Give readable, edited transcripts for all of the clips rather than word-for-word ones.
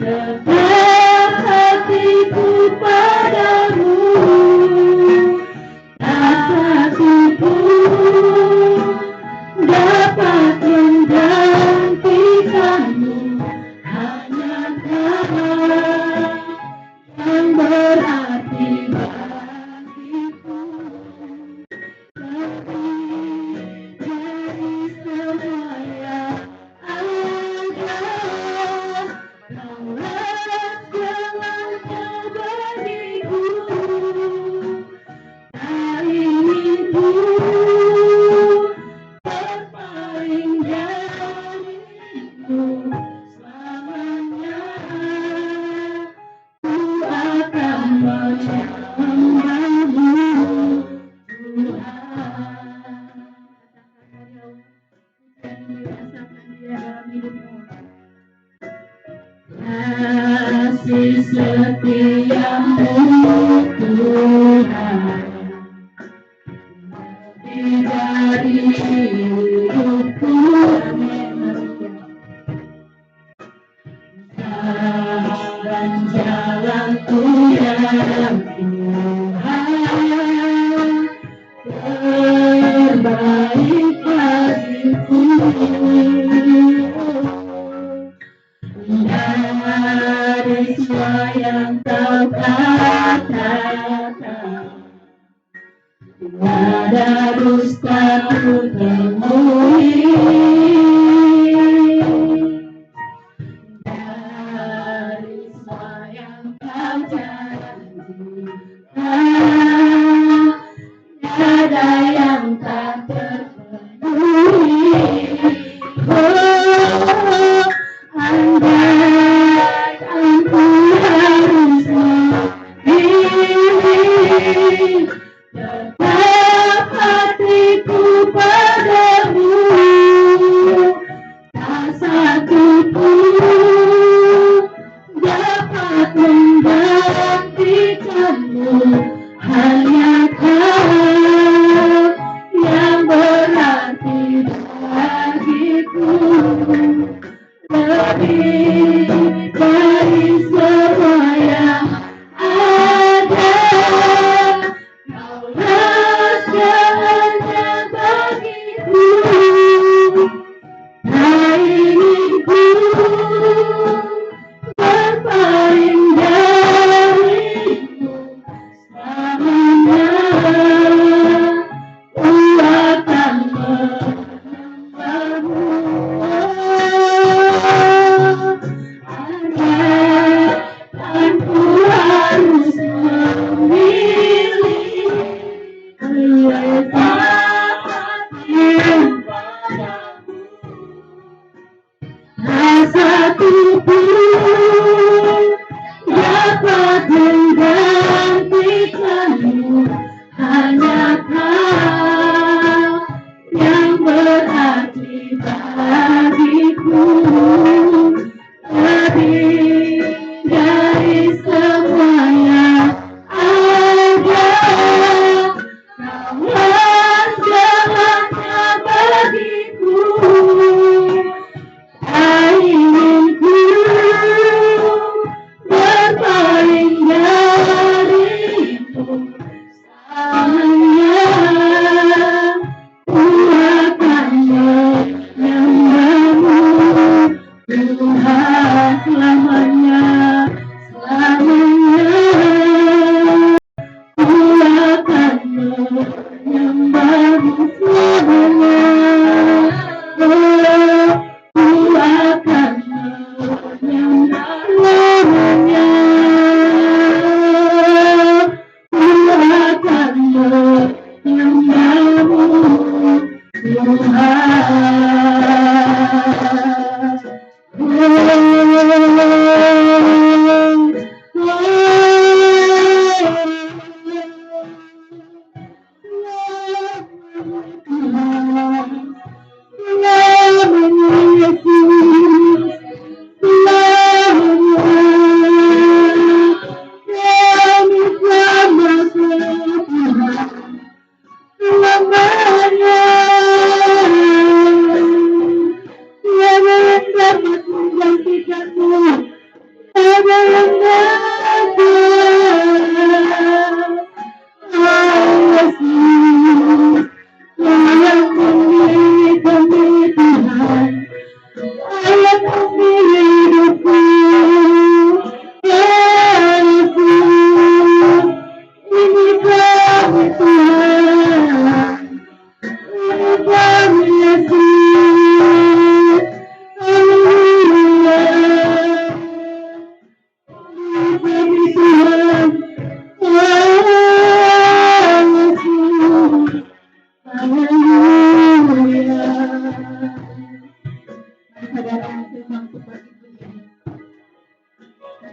Tetap hatiku padamu, tak satu pun dapat menggantikanmu. Hanya Kau yang berarti bagiku, lebih dari semua yang ada. Kaulah segalanya bagiku, tak ingin ku berpaling darimu selamanya. Ku akan menyembahmu, Tuhan. Dan dirasakan Dia dalam hidupmu. Kasih setiamu Tuhan, lebih dari hidupku. Dan jalanku yang Tuhan, terbaik bagiku. Dari semua yang Kau katakan, tiada dusta ku temui. Dari semua yang Kau janjikan, tiada yang tak terpenuhi. Oh, andaikan ku harus memilih, tetap hatiku padamu, tak satu pun dapat menggantikanmu. Hanya Kau yang berarti bagiku, lebih dari semua yang ada. Kaulah segalanya bagiku, tak ingin ku berpaling darimu selamanya. Ku akan menyembahmu. Andaikan ku harus memilih, tetap hatiku padamu, tak satu pun dapat menggantikanmu. Hanya Kau yang berarti bagiku, lebih dari semua yang ada. Kaulah segalanya bagiku, tak ingin ku berpaling darimu selamanya. Ku akan menyembahmu, Tuhan, selamanya, selamanya. Ku akan menyembahmu selamanya. Oh, ku akan menyembahmu selamanya. Ku akan menyembahmu,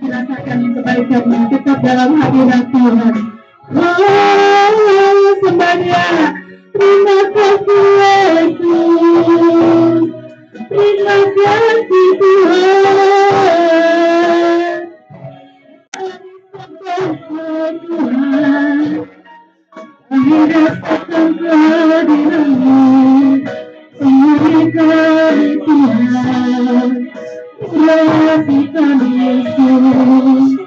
Rasakan kebaikan-Nya tetap dalam hadirat Tuhan. Oh, sembah Dia. Terima kasih Yesus. Terima kasih Tuhan. Tuhan, kami rasakan kehadiran-Mu. Berikan Tuhan. Kasihkan Yesus,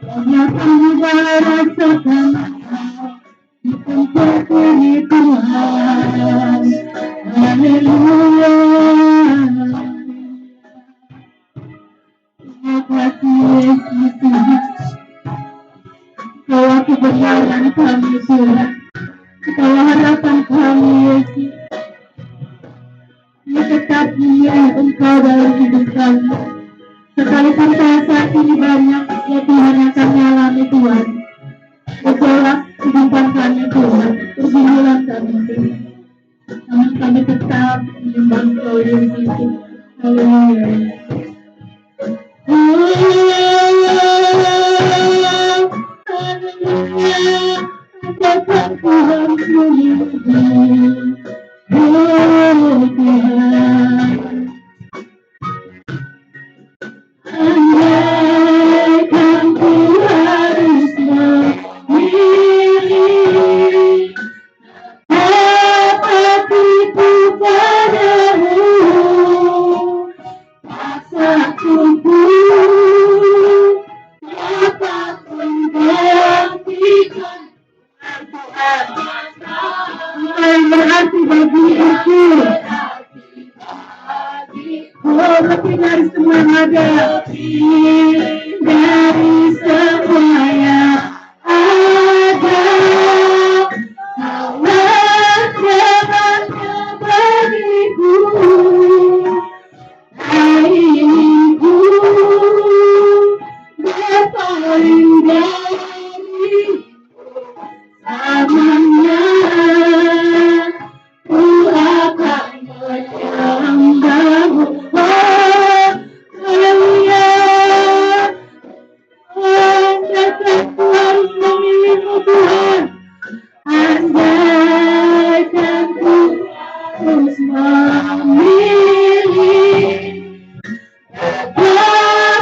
hanya kita rasakan di tempat ini Tuhan. Haleluya. Terima kasih Yesus Tuhan. Kau kebenaran kami Tuhan. Kau harapan kami Yesus. Ya tetap dia Engkau dalam hidup kami. Sekalipun saat ini banyak ya Tuhan yang kami alami Tuhan. Gejolak kehidupan kami Tuhan. Pergumulan kami Tuhan. Namun kami tetap menyembah Engkau Yesus. Haleluya. Haleluya. Apakah Tuhan memuji? Oh Tuhan, andaikan ku harus memilih hatiku padamu, paksaku dapat menggantikan berarti bagi aku. Oh, lebih dari semua ada, dari semua yang ada. Allah jalannya bagiku, hariku berpaling dari namanya. Ku akan menyembahmu. Oh, haleluya. Andaikan ku harus memilihmu Tuhan. Andaikan ku harus memilih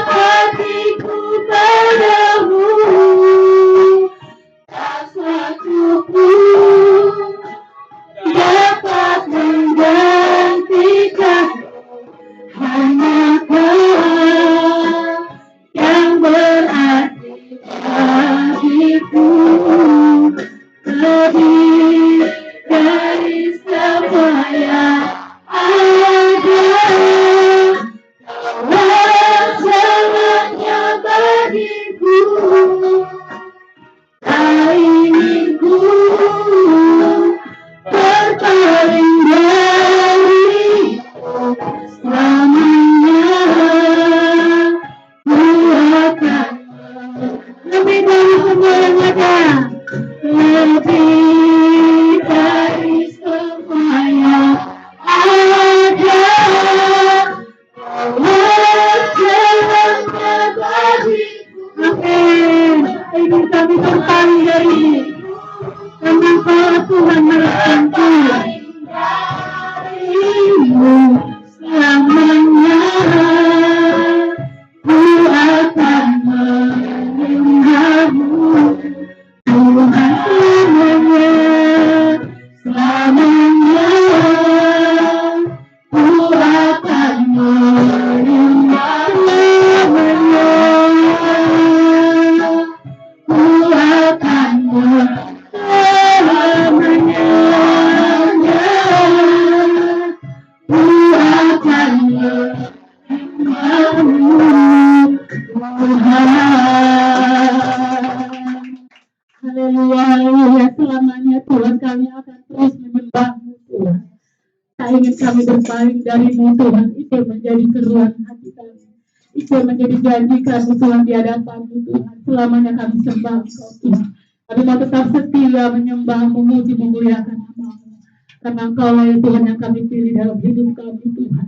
hatiku padamu, satuku dapat menggantikan, hanya Kau yang berarti bagiku, lebih dari semua yang ada. Kau jalannya bagiku, hariku berpaling dari selamanya. Ku akan lebih dari semua yang ada, lebih dari semua yang ada. Kau jalannya bagiku. Amin. Ingin kami berpaling dari karena Kau Tuhan merekatku darimu selamanya. Ku akan menyembahmu Tuhan selamanya, selamanya. Ku akan menyembahmu selamanya. berpaling darimu Tuhan. Itu menjadi seruan hati kami. Itu menjadi janji kami Tuhan di hadapan-Mu Tuhan. Selamanya kami sembah Engkau Tuhan. Kami mau tetap setia menyembah, memuji, memuliakan nama-Mu. Karena Engkau lah Tuhan yang kami pilih dalam hidup kami Tuhan.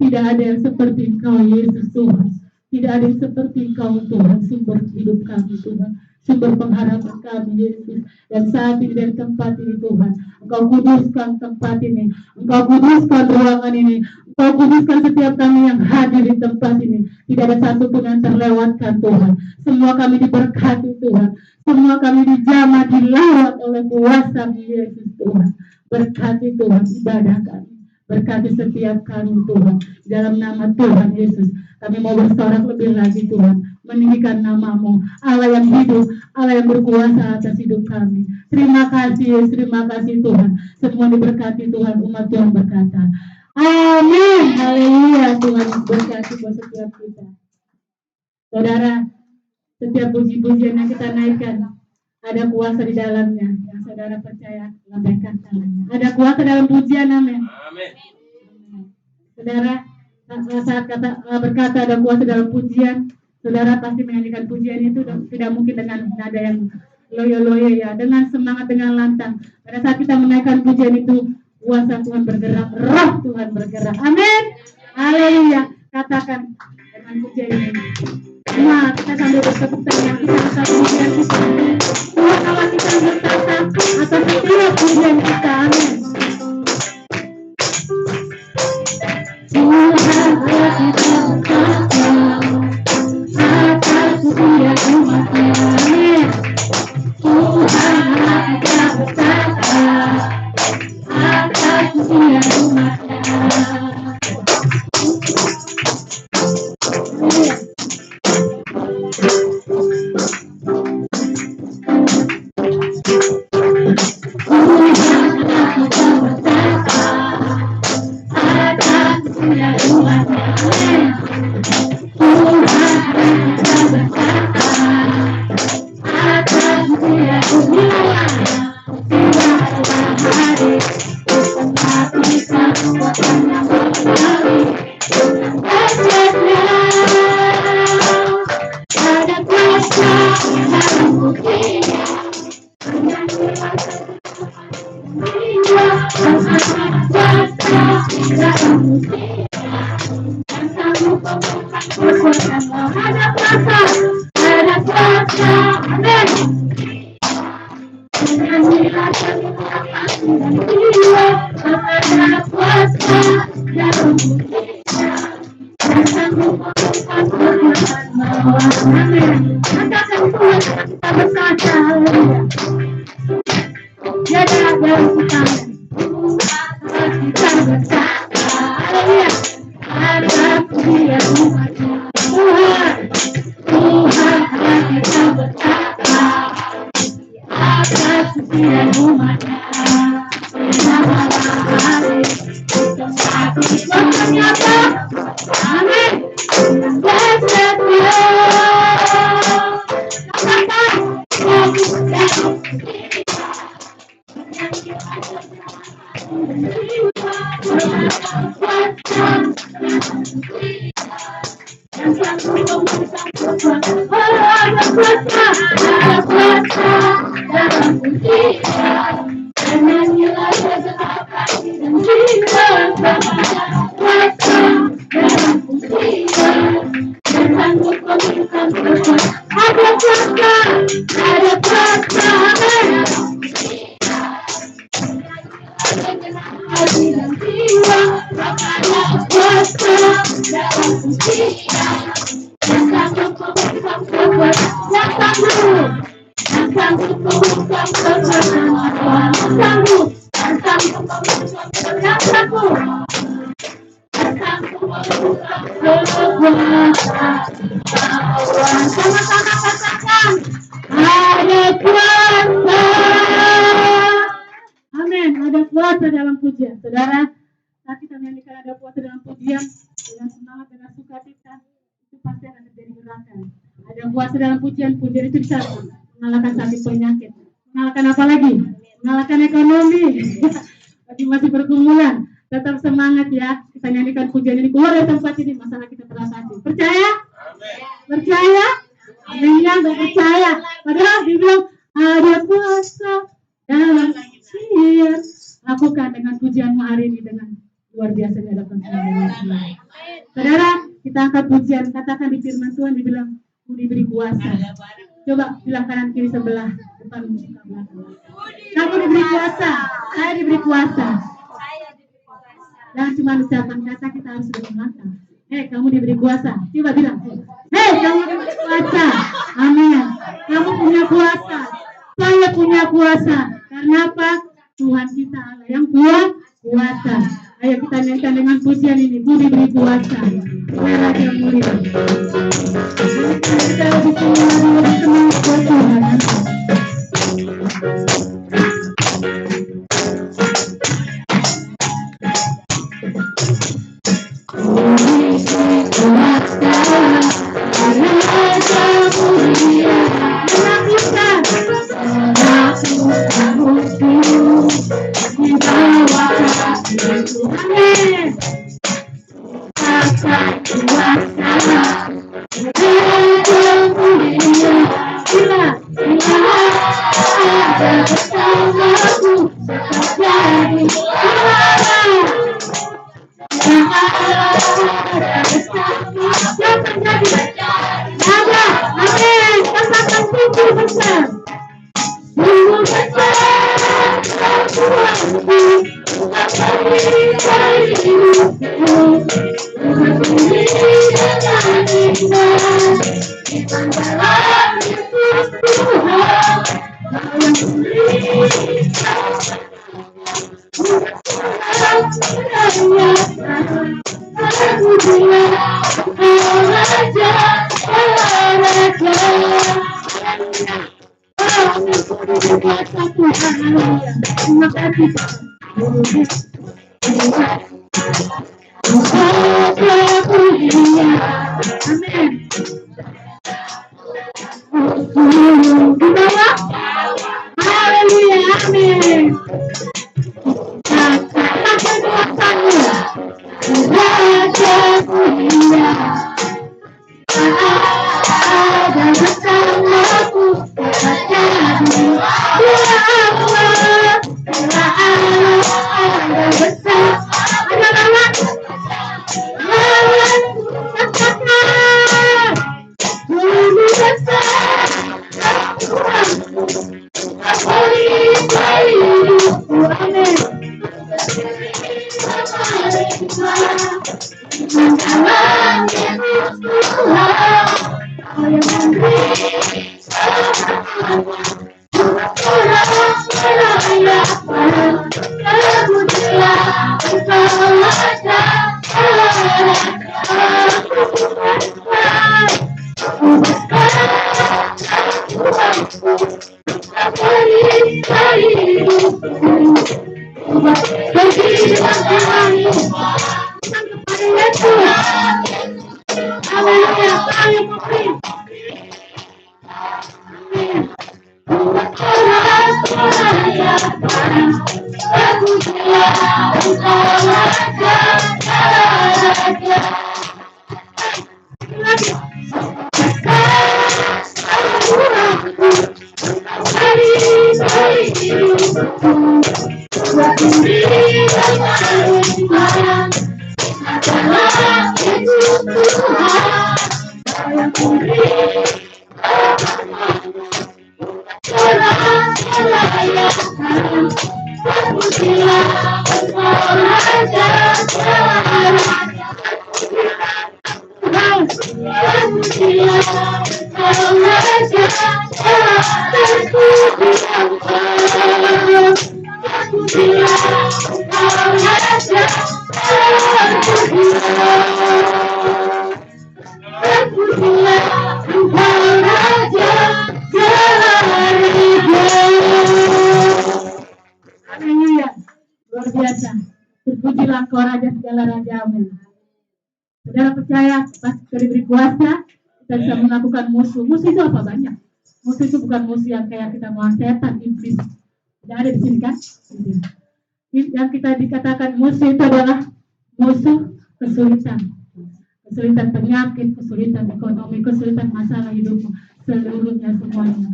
Tidak ada yang seperti Engkau Yesus Tuhan. Tidak ada yang seperti Engkau Tuhan, sumber hidup kami Tuhan. Sumber pengharapan kami Yesus. Dan saat ini dari tempat ini Tuhan, Engkau kuduskan tempat ini, Engkau kuduskan ruangan ini, Engkau kuduskan setiap kami yang hadir di tempat ini. Tidak ada satu pun yang terlewatkan Tuhan. Semua kami diberkati Tuhan. Semua kami dijamah, dilawat oleh kuasa Yesus Tuhan. Berkati Tuhan ibadah kami. Berkati setiap kami Tuhan. Dalam nama Tuhan Yesus. Kami mau bersorak lebih lagi Tuhan. Meninggikan nama-Mu. Allah yang hidup. Allah yang berkuasa atas hidup kami. Terima kasih Yesus. Terima kasih Tuhan. Semua diberkati Tuhan. Umat Tuhan berkata. Amin. Haleluya. Tuhan berkati buat setiap kita. Saudara, setiap puji-pujian yang kita naikkan, ada kuasa di dalamnya. Yang saudara percaya, lambaikan tangannya. Ada kuasa dalam pujian, amin. Amin. Saudara, saat berkata ada kuasa dalam pujian, saudara pasti menyanyikan pujian itu tidak mungkin dengan nada yang loyo-loyo ya, dengan semangat, dengan lantang. Pada saat kita menaikkan pujian itu, kuasa Tuhan bergerak, roh Tuhan bergerak. Amin. Haleluya. Katakan dengan pujian ini. Semua kita sambil bertepuk tangan, kita akan pujian kita. Tuhan Allah kita berkata atas setiap pujian kita. Amin. Tuhan Allah kita berkata atas setiap umatnya. Amin. Tuhan Allah kita berkata atas setiap umatnya. Pujian itu bisa mengalahkan sakit penyakit, mengalahkan apa lagi? Mengalahkan ekonomi. Bagi masih pergumulan, Tetap semangat ya. Kita nyanyikan pujian ini keluar dari tempat ini. Masalah kita teratasi. Percaya? Percaya? Amin ya, nggak percaya. Padahal dibilang ada kuasa dalam sihir. Lakukan dengan pujianmu hari ini dengan luar biasa di hadapan Tuhan. Saudara, kita angkat pujian. Katakan di firman Tuhan dibilang diberi kuasa. Coba bilang kanan kiri sebelah depan belakang. Kamu diberi kuasa, saya diberi kuasa. Jangan cuma ucapan kata, kita harus dengan langkah. Hei, kamu diberi kuasa. Coba bilang, hei, kamu diberi kuasa. Amin. Kamu punya kuasa. Saya punya kuasa. Karena apa? Tuhan kita Allah yang kuasa. Ayo kita nyanyikan dengan pujian ini. Ku diberi kuasa. Tuhan yang mulia. Kita lebih semangat buat Tuhan. Terpujilah Kau Raja segala raja, amin. Saudara percaya, pas kita diberi kuasa, kita bisa melakukan musuh. Musuh itu apa? Banyak. Musuh itu bukan musuh yang kayak kita mau setan, iblis. Tidak ada di sini kan? Yang kita dikatakan musuh itu adalah musuh kesulitan. Kesulitan penyakit, kesulitan ekonomi, kesulitan masalah hidupmu, seluruhnya semuanya.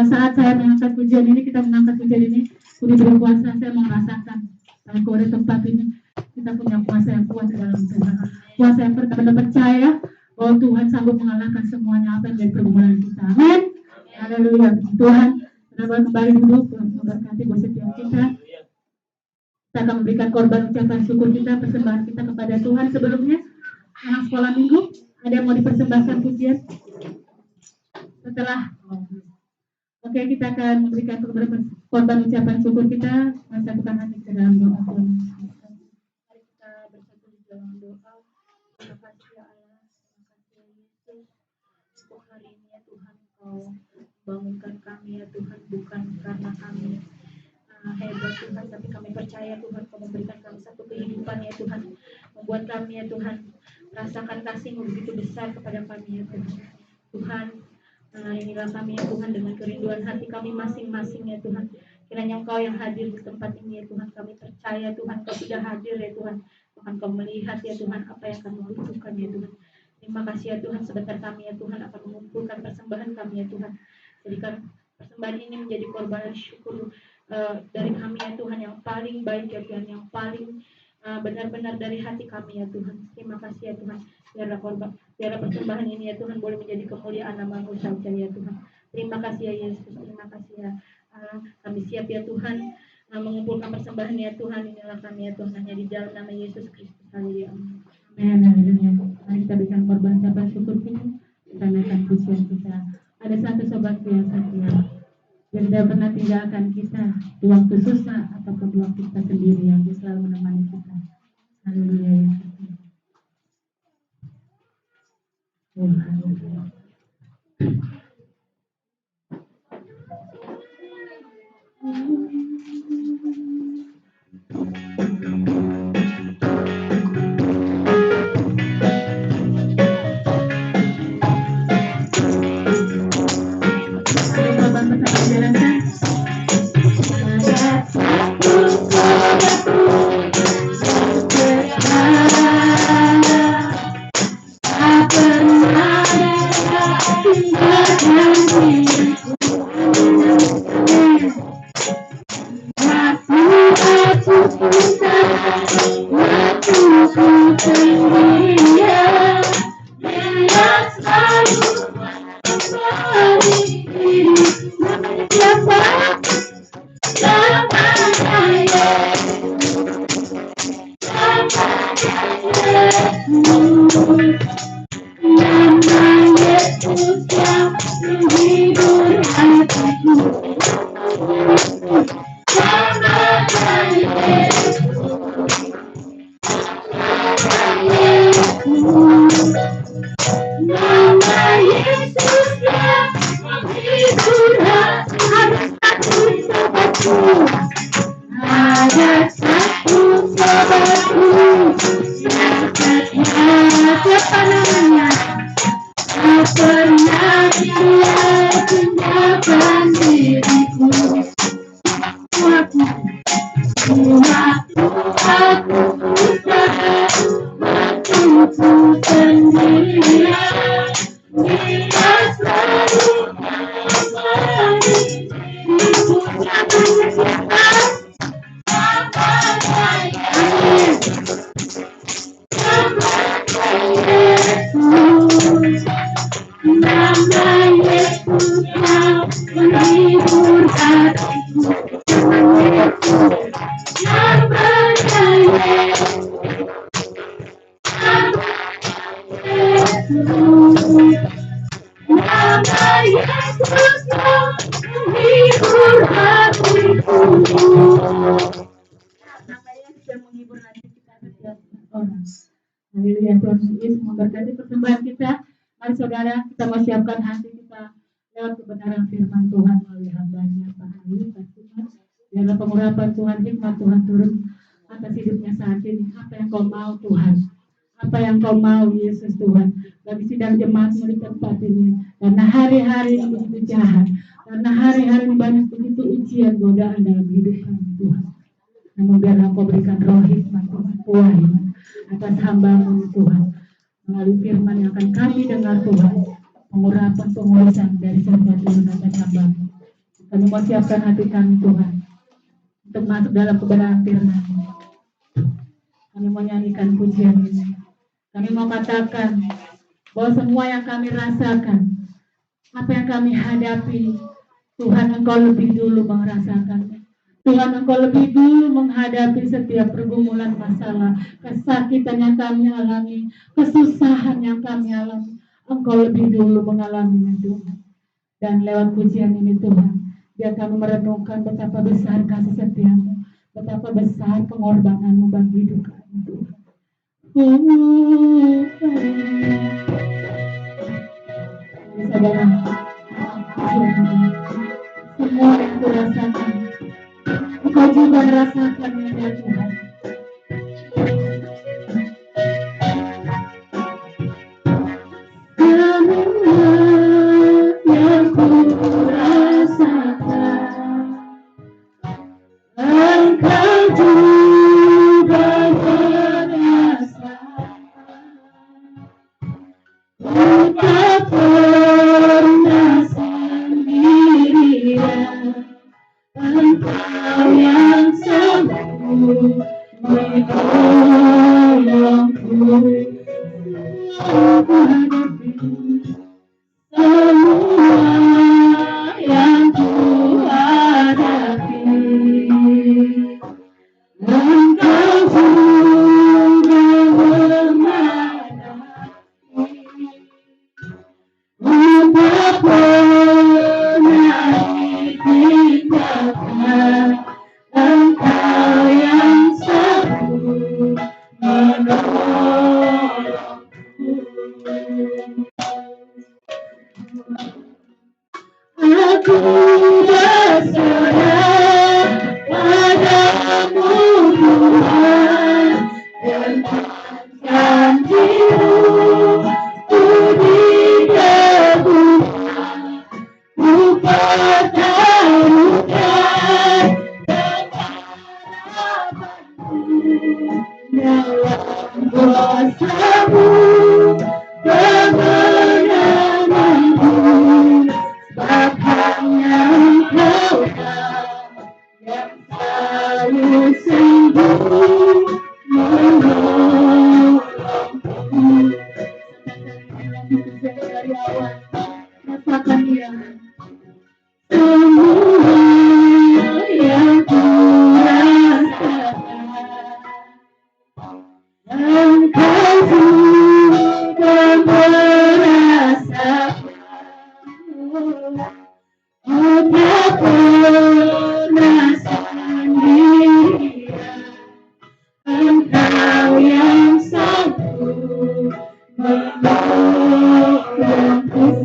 Saat saya mengangkat pujian ini, kita mengangkat pujian ini, sudah berpuasa, saya merasakan kalau ada tempat ini, kita punya kuasa yang kuat dalam Tuhan. Kuasa yang benar-benar percaya bahwa Tuhan sanggup mengalahkan semuanya apa yang dari pergumulan kita. Amin. Haleluya. Tuhan, benar-benar kembali dulu, Tuhan memberkati buat setiap kita. Kita akan memberikan korban ucapan syukur kita, persembahan kita kepada Tuhan. Sebelumnya, anak sekolah minggu, ada yang mau dipersembahkan pujian? Setelah, oke, kita akan memberikan korban ucapan syukur kita, mensatukan hati kita dalam doa. Mari kita bersatu di dalam doa. Terima kasih ya Allah, terima kasih ya Yesus. Untuk hari ini ya Tuhan, Kau bangunkan kami ya Tuhan, bukan karena kami hebat Tuhan, tapi kami percaya Tuhan Kau memberikan kami satu kehidupan ya Tuhan, membuat kami ya Tuhan rasakan kasih-Mu begitu besar kepada kami ya Tuhan. Tuhan, inilah kami ya Tuhan dengan kerinduan hati kami masing-masing ya Tuhan. Kiranya Engkau yang hadir di tempat ini ya Tuhan, kami percaya Tuhan Kau sudah hadir ya Tuhan. Tuhan Kau melihat ya Tuhan apa yang kami butuhkan ya Tuhan. Terima kasih ya Tuhan, sebentar kami ya Tuhan akan mengumpulkan persembahan kami ya Tuhan. Jadikan persembahan ini menjadi korban syukur dari kami ya Tuhan, yang paling baik ya Tuhan, yang paling benar-benar dari hati kami ya Tuhan. Terima kasih ya Tuhan, biarlah korban, biarlah persembahan ini ya Tuhan boleh menjadi kemuliaan nama-Mu saja ya Tuhan. Terima kasih ya Yesus, terima kasih ya Allah. Kami siap ya Tuhan mengumpulkan persembahan ya Tuhan. Inilah kami ya Tuhan, hanya di dalam nama Yesus Kristus. Haleluya. Amin. Haleluya. Mari kita berikan korban ucapan syukur ini, kita naikkan pujian kita. Ada satu sobat yang setia yang tidak pernah tinggalkan kita di waktu susah ataupun di waktu kita sendiri, yang dia selalu menemani kita. Haleluya Yesus. Oh, haleluya. Haleluya, Tuhan Yesus memberkati persembahan kita. Mari saudara, kita mau siapkan hati kita lewat kebenaran firman Tuhan melalui hamba-Nya Pak Ali, Pak Tuhan. Biarlah pengurapan Tuhan, hikmat Tuhan turun atas hidupnya saat ini. Apa yang Kau mau Tuhan? Apa yang Kau mau Yesus Tuhan? Bagi sidang jemaat di tempat ini. Karena hari-hari ini begitu jahat. Karena hari-hari ini banyak begitu ujian godaan dalam hidup kami Tuhan. Namun biarlah Engkau berikan roh hikmat Tuhan, wahyu atas hamba-Mu Tuhan, melalui firman yang akan kami dengar Tuhan, pengurapan dari setiap Tuhan atas hamba-Mu. Kami mau siapkan hati kami Tuhan, untuk masuk dalam kebenaran firman. Kami mau nyanyikan pujian ini. Kami mau katakan bahwa semua yang kami rasakan, apa yang kami hadapi, Tuhan Engkau lebih dulu merasakannya. Tuhan Engkau lebih dulu menghadapi setiap pergumulan masalah, kesakitan yang kami alami, kesusahan yang kami alami. Engkau lebih dulu mengalaminya Tuhan. Dan lewat pujian ini Tuhan, biar kami merenungkan betapa besar kasih setiamu, betapa besar pengorbananmu bagi hidup kami Tuhan. Saudara, semua yang kurasakan, Engkau juga merasakannya ya Tuhan. Semua yang kurasakan, Engkau juga merasakan. Tak pernah sendirian, Engkau yang sanggup menolongku. Semua yang kuhadapi, Engkau juga menghadapi. Tak pernah ditinggalkan, Engkau yang sanggup menolongku. Aku berserah padamu Tuhan, dengan janji-Mu ku diteguhkan, ku pertaruhkan pengharapanku dalam kuasa-Mu, kemenanganku. Sebab hanya Engkaulah yang selalu sanggup menolongku. Dari awal, rasakan Dia. Semua yang kurasakan, Engkau juga merasakan. Tak pernah sendirian, Engkau yang sanggup menolongku.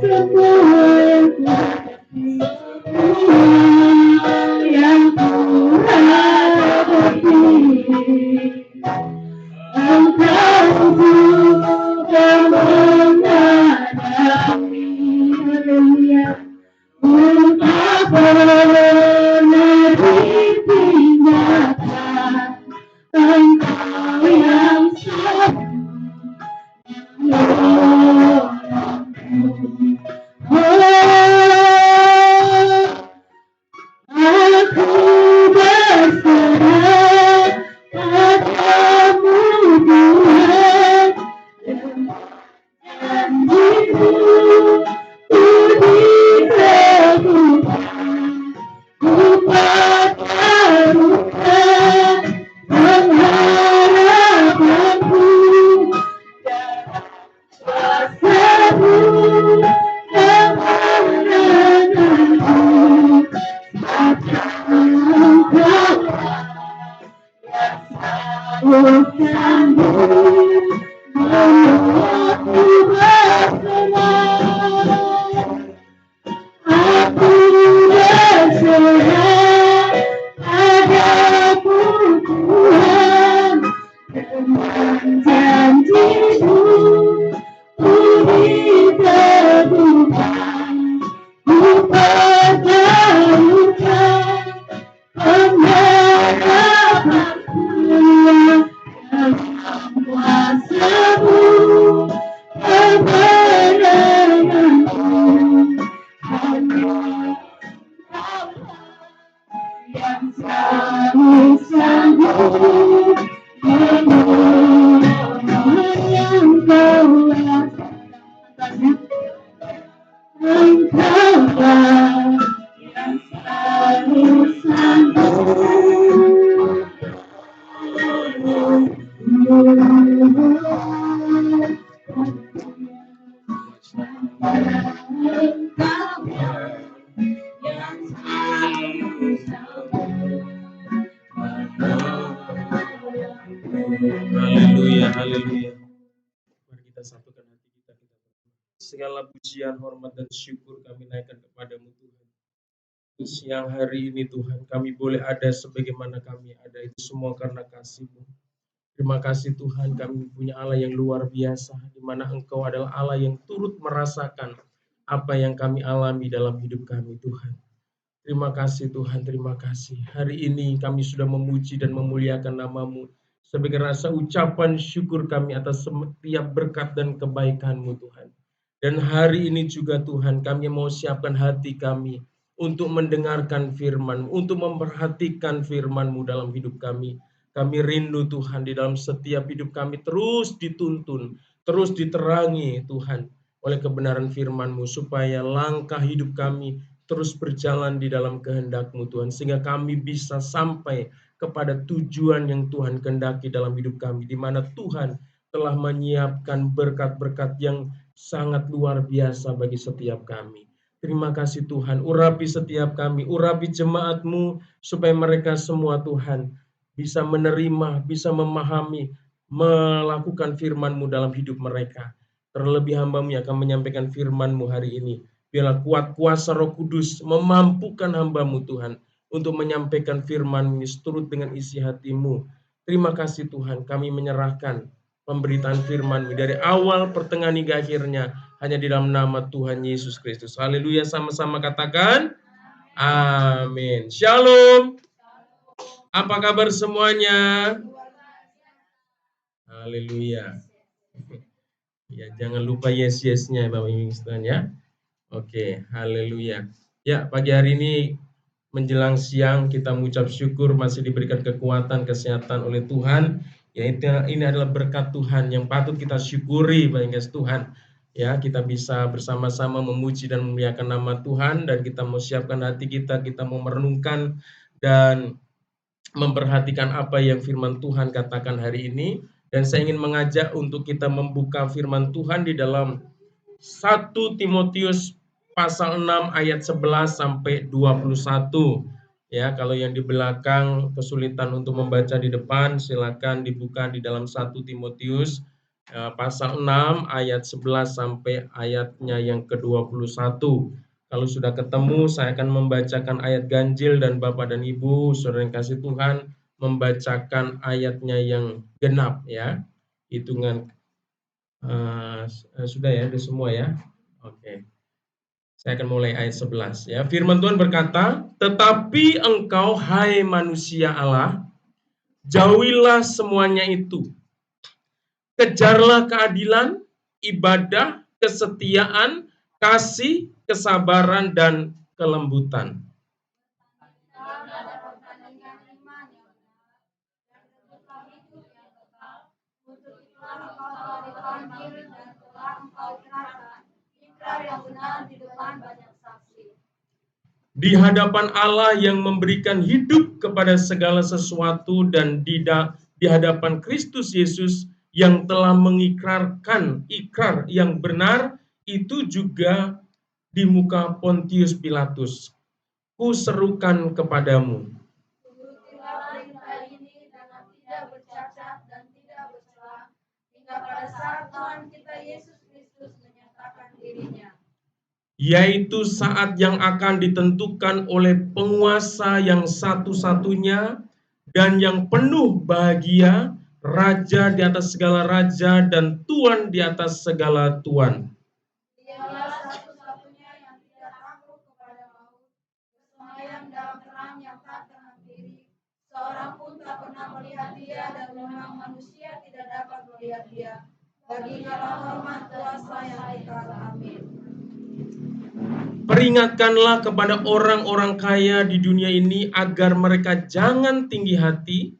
Semua yang kuhadapi, Engkau juga menghadapi. Haleluya. Tak pernah ditinggalkan, Engkau yang sanggup menolongku. Engkaulah yang selalu Haleluya, haleluya. Mari kita satukan hati kita. Segala pujian, hormat, dan syukur kami naikkan kepadamu Tuhan. Di siang hari ini Tuhan, kami boleh ada sebagaimana kami ada, itu semua karena kasih-Mu. Terima kasih Tuhan, kami punya Allah yang luar biasa, di mana Engkau adalah Allah yang turut merasakan apa yang kami alami dalam hidup kami Tuhan. Terima kasih Tuhan, terima kasih. Hari ini kami sudah memuji dan memuliakan nama-Mu sebagai rasa ucapan syukur kami atas setiap berkat dan kebaikan-Mu Tuhan. Dan hari ini juga Tuhan, kami mau siapkan hati kami untuk mendengarkan firman-Mu, untuk memperhatikan firman-Mu dalam hidup kami. Kami rindu Tuhan di dalam setiap hidup kami terus dituntun, terus diterangi Tuhan oleh kebenaran firman-Mu, supaya langkah hidup kami terus berjalan di dalam kehendak-Mu Tuhan, sehingga kami bisa sampai kepada tujuan yang Tuhan kehendaki dalam hidup kami, di mana Tuhan telah menyiapkan berkat-berkat yang sangat luar biasa bagi setiap kami. Terima kasih Tuhan, urapi setiap kami, urapi jemaat-Mu, supaya mereka semua Tuhan bisa menerima, bisa memahami, melakukan firman-Mu dalam hidup mereka. Terlebih hamba-Mu yang akan menyampaikan firman-Mu hari ini. Biarlah kuat kuasa Roh Kudus memampukan hamba-Mu Tuhan untuk menyampaikan firman-Mu seturut dengan isi hati-Mu. Terima kasih Tuhan, kami menyerahkan pemberitaan firman-Mu dari awal, pertengahan hingga akhirnya hanya di dalam nama Tuhan Yesus Kristus. Haleluya, sama-sama katakan amin. Shalom. Apa kabar semuanya? Haleluya. Ya, jangan lupa yes-yes-nya Bapak Ibu sekalian ya. Oke, haleluya. Ya, pagi hari ini menjelang siang kita mengucap syukur masih diberikan kekuatan, kesehatan oleh Tuhan. Yaitu ini adalah berkat Tuhan yang patut kita syukuri, Bapak Ibu Tuhan. Ya, kita bisa bersama-sama memuji dan memuliakan nama Tuhan, dan kita mau siapkan hati kita mau merenungkan dan memperhatikan apa yang firman Tuhan katakan hari ini. Dan saya ingin mengajak untuk kita membuka firman Tuhan di dalam 1 Timotius pasal 6 ayat 11 sampai 21. Ya, kalau yang di belakang kesulitan untuk membaca di depan, silakan dibuka di dalam 1 Timotius pasal 6 ayat 11 sampai ayatnya yang ke-21. Kalau sudah ketemu, saya akan membacakan ayat ganjil, dan Bapak dan Ibu, saudara yang kasih Tuhan, membacakan ayatnya yang genap ya. Hitungan sudah ya, sudah semua ya. Oke. Saya akan mulai ayat 11 ya. Firman Tuhan berkata, "Tetapi engkau hai manusia Allah, jauhilah semuanya itu. Kejarlah keadilan, ibadah, kesetiaan, kasih, kesabaran, dan kelembutan." Di hadapan Allah yang memberikan hidup kepada segala sesuatu, dan di hadapan Kristus Yesus yang telah mengikrarkan ikrar yang benar itu juga di muka Pontius Pilatus. Kuserukan kepadamu, turutilah perintah ini dengan tidak bercacat dan tidak bercela, hingga pada saat Tuhan kita Yesus Kristus menyatakan dirinya, yaitu saat yang akan ditentukan oleh penguasa yang satu-satunya dan yang penuh bahagia, Raja di atas segala raja dan Tuan di atas segala tuan. Dialah satu-satunya yang tidak takut kepada maut, bersemayam dalam terang yang tak terakhiri. Seorang pun tak pernah melihat dia, dan memang manusia tidak dapat melihat dia. Baginya hormat kuasa yang kekal. Amin. Peringatkanlah kepada orang-orang kaya di dunia ini agar mereka jangan tinggi hati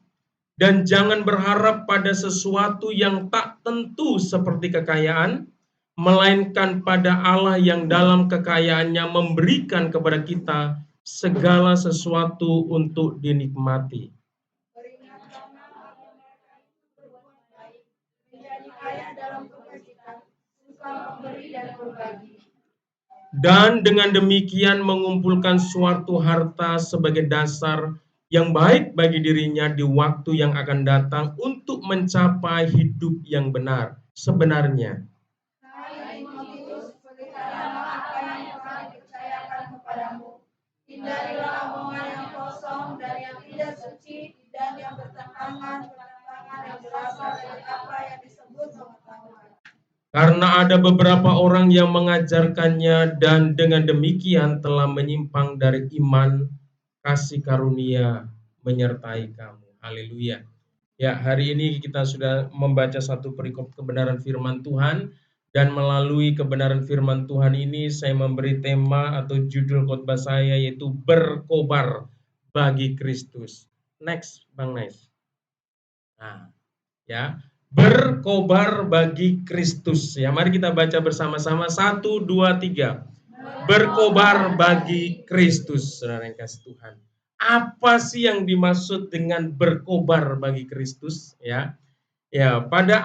dan jangan berharap pada sesuatu yang tak tentu seperti kekayaan, melainkan pada Allah yang dalam kekayaannya memberikan kepada kita segala sesuatu untuk dinikmati. Beringatlah bahwa mereka itu berbuat baik, menjadi kaya dalam kebajikan, suka memberi dan berbagi. Dan dengan demikian mengumpulkan suatu harta sebagai dasar yang baik bagi dirinya di waktu yang akan datang untuk mencapai hidup yang benar sebenarnya. Hai Timotius, peliharalah apa yang telah dipercayakan kepadamu. Hindarilah omongan yang kosong dan yang tidak suci dan yang bertentangan yang berasal dari apa yang disebut pengetahuan. Karena ada beberapa orang yang mengajarkannya dan dengan demikian telah menyimpang dari iman, kasih karunia menyertai kamu. Haleluya. Ya, hari ini kita sudah membaca satu perikop kebenaran firman Tuhan, dan melalui kebenaran firman Tuhan ini saya memberi tema atau judul khotbah saya yaitu berkobar bagi Kristus. Next, Bang Nais. Nah, ya, berkobar bagi Kristus. Ya, mari kita baca bersama-sama 1, 2, 3. Berkobar bagi Kristus, saudara yang kasih Tuhan. Apa sih yang dimaksud dengan berkobar bagi Kristus? Ya, ya, pada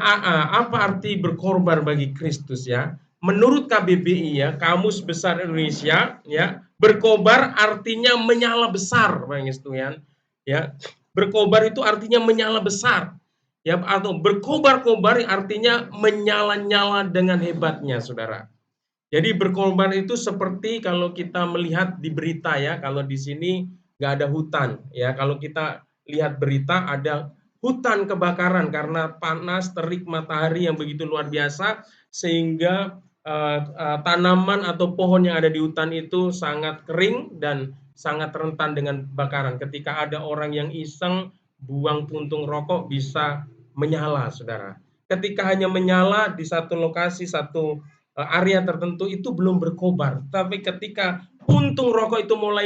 apa arti berkorban bagi Kristus ya? Menurut KBBI ya, Kamus Besar Indonesia ya, berkobar artinya menyala besar, Bang Istuyan. Ya, berkobar itu artinya menyala besar. Ya, atau berkobar-kobar artinya menyala-nyala dengan hebatnya, Saudara. Jadi berkorban itu seperti kalau kita melihat di berita ya, kalau di sini nggak ada hutan ya. Kalau kita lihat berita ada hutan kebakaran karena panas terik matahari yang begitu luar biasa sehingga tanaman atau pohon yang ada di hutan itu sangat kering dan sangat rentan dengan kebakaran. Ketika ada orang yang iseng buang puntung rokok bisa menyala, saudara. Ketika hanya menyala di satu lokasi, satu area tertentu itu belum berkobar. Tapi ketika puntung rokok itu mulai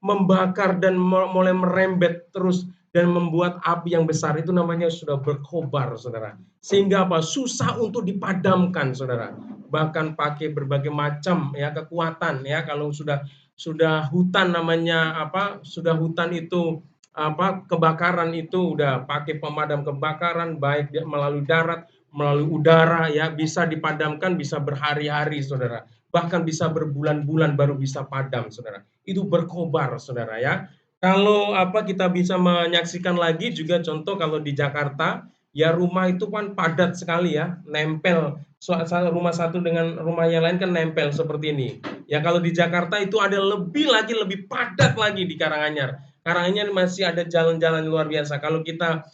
membakar dan mulai merembet terus dan membuat api yang besar, itu namanya sudah berkobar, saudara. Sehingga apa? Susah untuk dipadamkan, saudara. Bahkan pakai berbagai macam ya kekuatan ya, kalau sudah hutan namanya apa? Sudah hutan itu apa, kebakaran itu udah pakai pemadam kebakaran baik melalui darat, melalui udara ya, bisa dipadamkan bisa berhari-hari, saudara. Bahkan bisa berbulan-bulan baru bisa padam, saudara. Itu berkobar, saudara ya. Kalau apa kita bisa menyaksikan lagi juga contoh kalau di Jakarta, ya rumah itu kan padat sekali ya, nempel. Rumah satu dengan rumah yang lain kan nempel seperti ini. Ya kalau di Jakarta itu ada lebih padat lagi di Karanganyar. Karanganyar masih ada jalan-jalan luar biasa. Kalau kita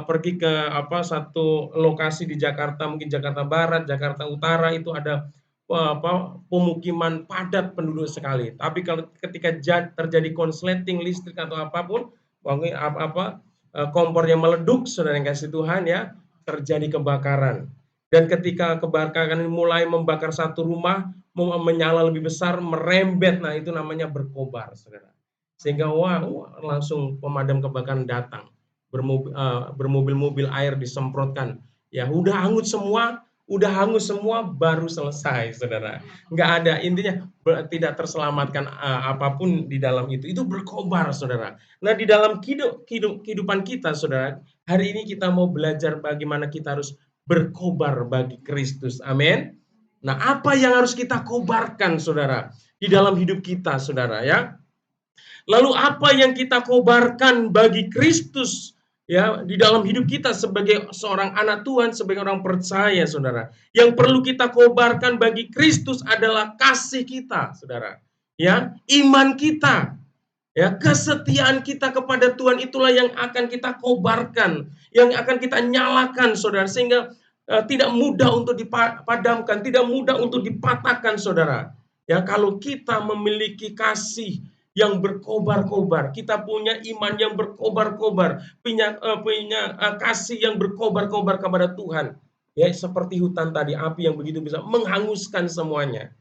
pergi ke apa satu lokasi di Jakarta, mungkin Jakarta Barat, Jakarta Utara, itu ada pemukiman padat penduduk sekali. Tapi kalau ketika terjadi konsleting listrik atau apapun, mungkin kompornya meleduk, saudara yang kasih Tuhan ya, terjadi kebakaran. Dan ketika kebakaran mulai membakar satu rumah, menyala lebih besar, merembet, nah itu namanya berkobar, saudara. Sehingga langsung pemadam kebakaran datang, bermobil-mobil air disemprotkan. Ya udah hangus semua baru selesai, saudara. Nggak ada, intinya tidak terselamatkan apapun di dalam itu. Itu berkobar, saudara. Nah di dalam kehidupan kita, saudara, hari ini kita mau belajar bagaimana kita harus berkobar bagi Kristus. Amin. Nah apa yang harus kita kobarkan, saudara, di dalam hidup kita, saudara ya? Lalu apa yang kita kobarkan bagi Kristus ya di dalam hidup kita sebagai seorang anak Tuhan, sebagai orang percaya, saudara? Yang perlu kita kobarkan bagi Kristus adalah kasih kita, saudara. Ya, iman kita. Ya, kesetiaan kita kepada Tuhan itulah yang akan kita kobarkan, yang akan kita nyalakan, saudara, sehingga tidak mudah untuk dipadamkan, tidak mudah untuk dipatahkan, saudara. Ya, kalau kita memiliki kasih yang berkobar-kobar, kita punya iman yang berkobar-kobar, punya kasih yang berkobar-kobar kepada Tuhan. Ya, seperti hutan tadi, api yang begitu bisa menghanguskan semuanya.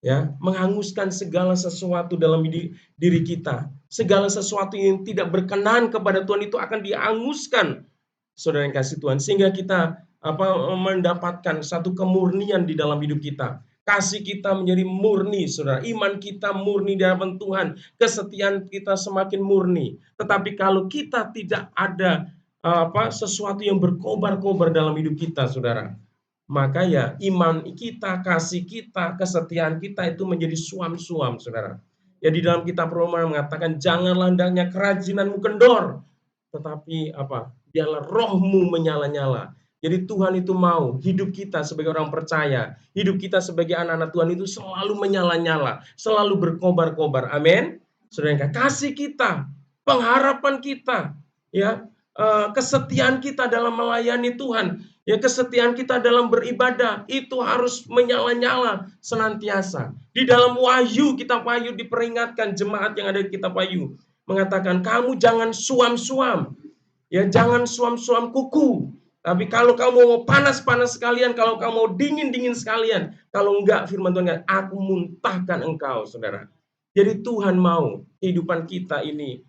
Ya, menghanguskan segala sesuatu dalam diri kita. Segala sesuatu yang tidak berkenan kepada Tuhan itu akan dihanguskan, saudara yang kasih Tuhan, sehingga kita mendapatkan satu kemurnian di dalam hidup kita. Kasih kita menjadi murni, saudara. Iman kita murni di hadapan Tuhan. Kesetiaan kita semakin murni. Tetapi kalau kita tidak ada sesuatu yang berkobar-kobar dalam hidup kita, saudara, maka ya iman kita, kasih kita, kesetiaan kita itu menjadi suam-suam, saudara. Ya di dalam kitab Roma mengatakan, janganlah hendaknya kerajinanmu kendor, tetapi biarlah rohmu menyala-nyala. Jadi Tuhan itu mau hidup kita sebagai orang percaya, hidup kita sebagai anak-anak Tuhan itu selalu menyala-nyala, selalu berkobar-kobar. Amin. Saudara, kasih kita, pengharapan kita, ya, kesetiaan kita dalam melayani Tuhan, ya, kesetiaan kita dalam beribadah itu harus menyala-nyala senantiasa. Di dalam Wahyu, kitab Wahyu diperingatkan jemaat yang ada di kitab Wahyu, mengatakan kamu jangan suam-suam. Ya, jangan suam-suam kuku. Tapi kalau kamu mau panas-panas sekalian, kalau kamu mau dingin-dingin sekalian, kalau enggak, firman Tuhan, aku muntahkan engkau, saudara. Jadi Tuhan mau kehidupan kita ini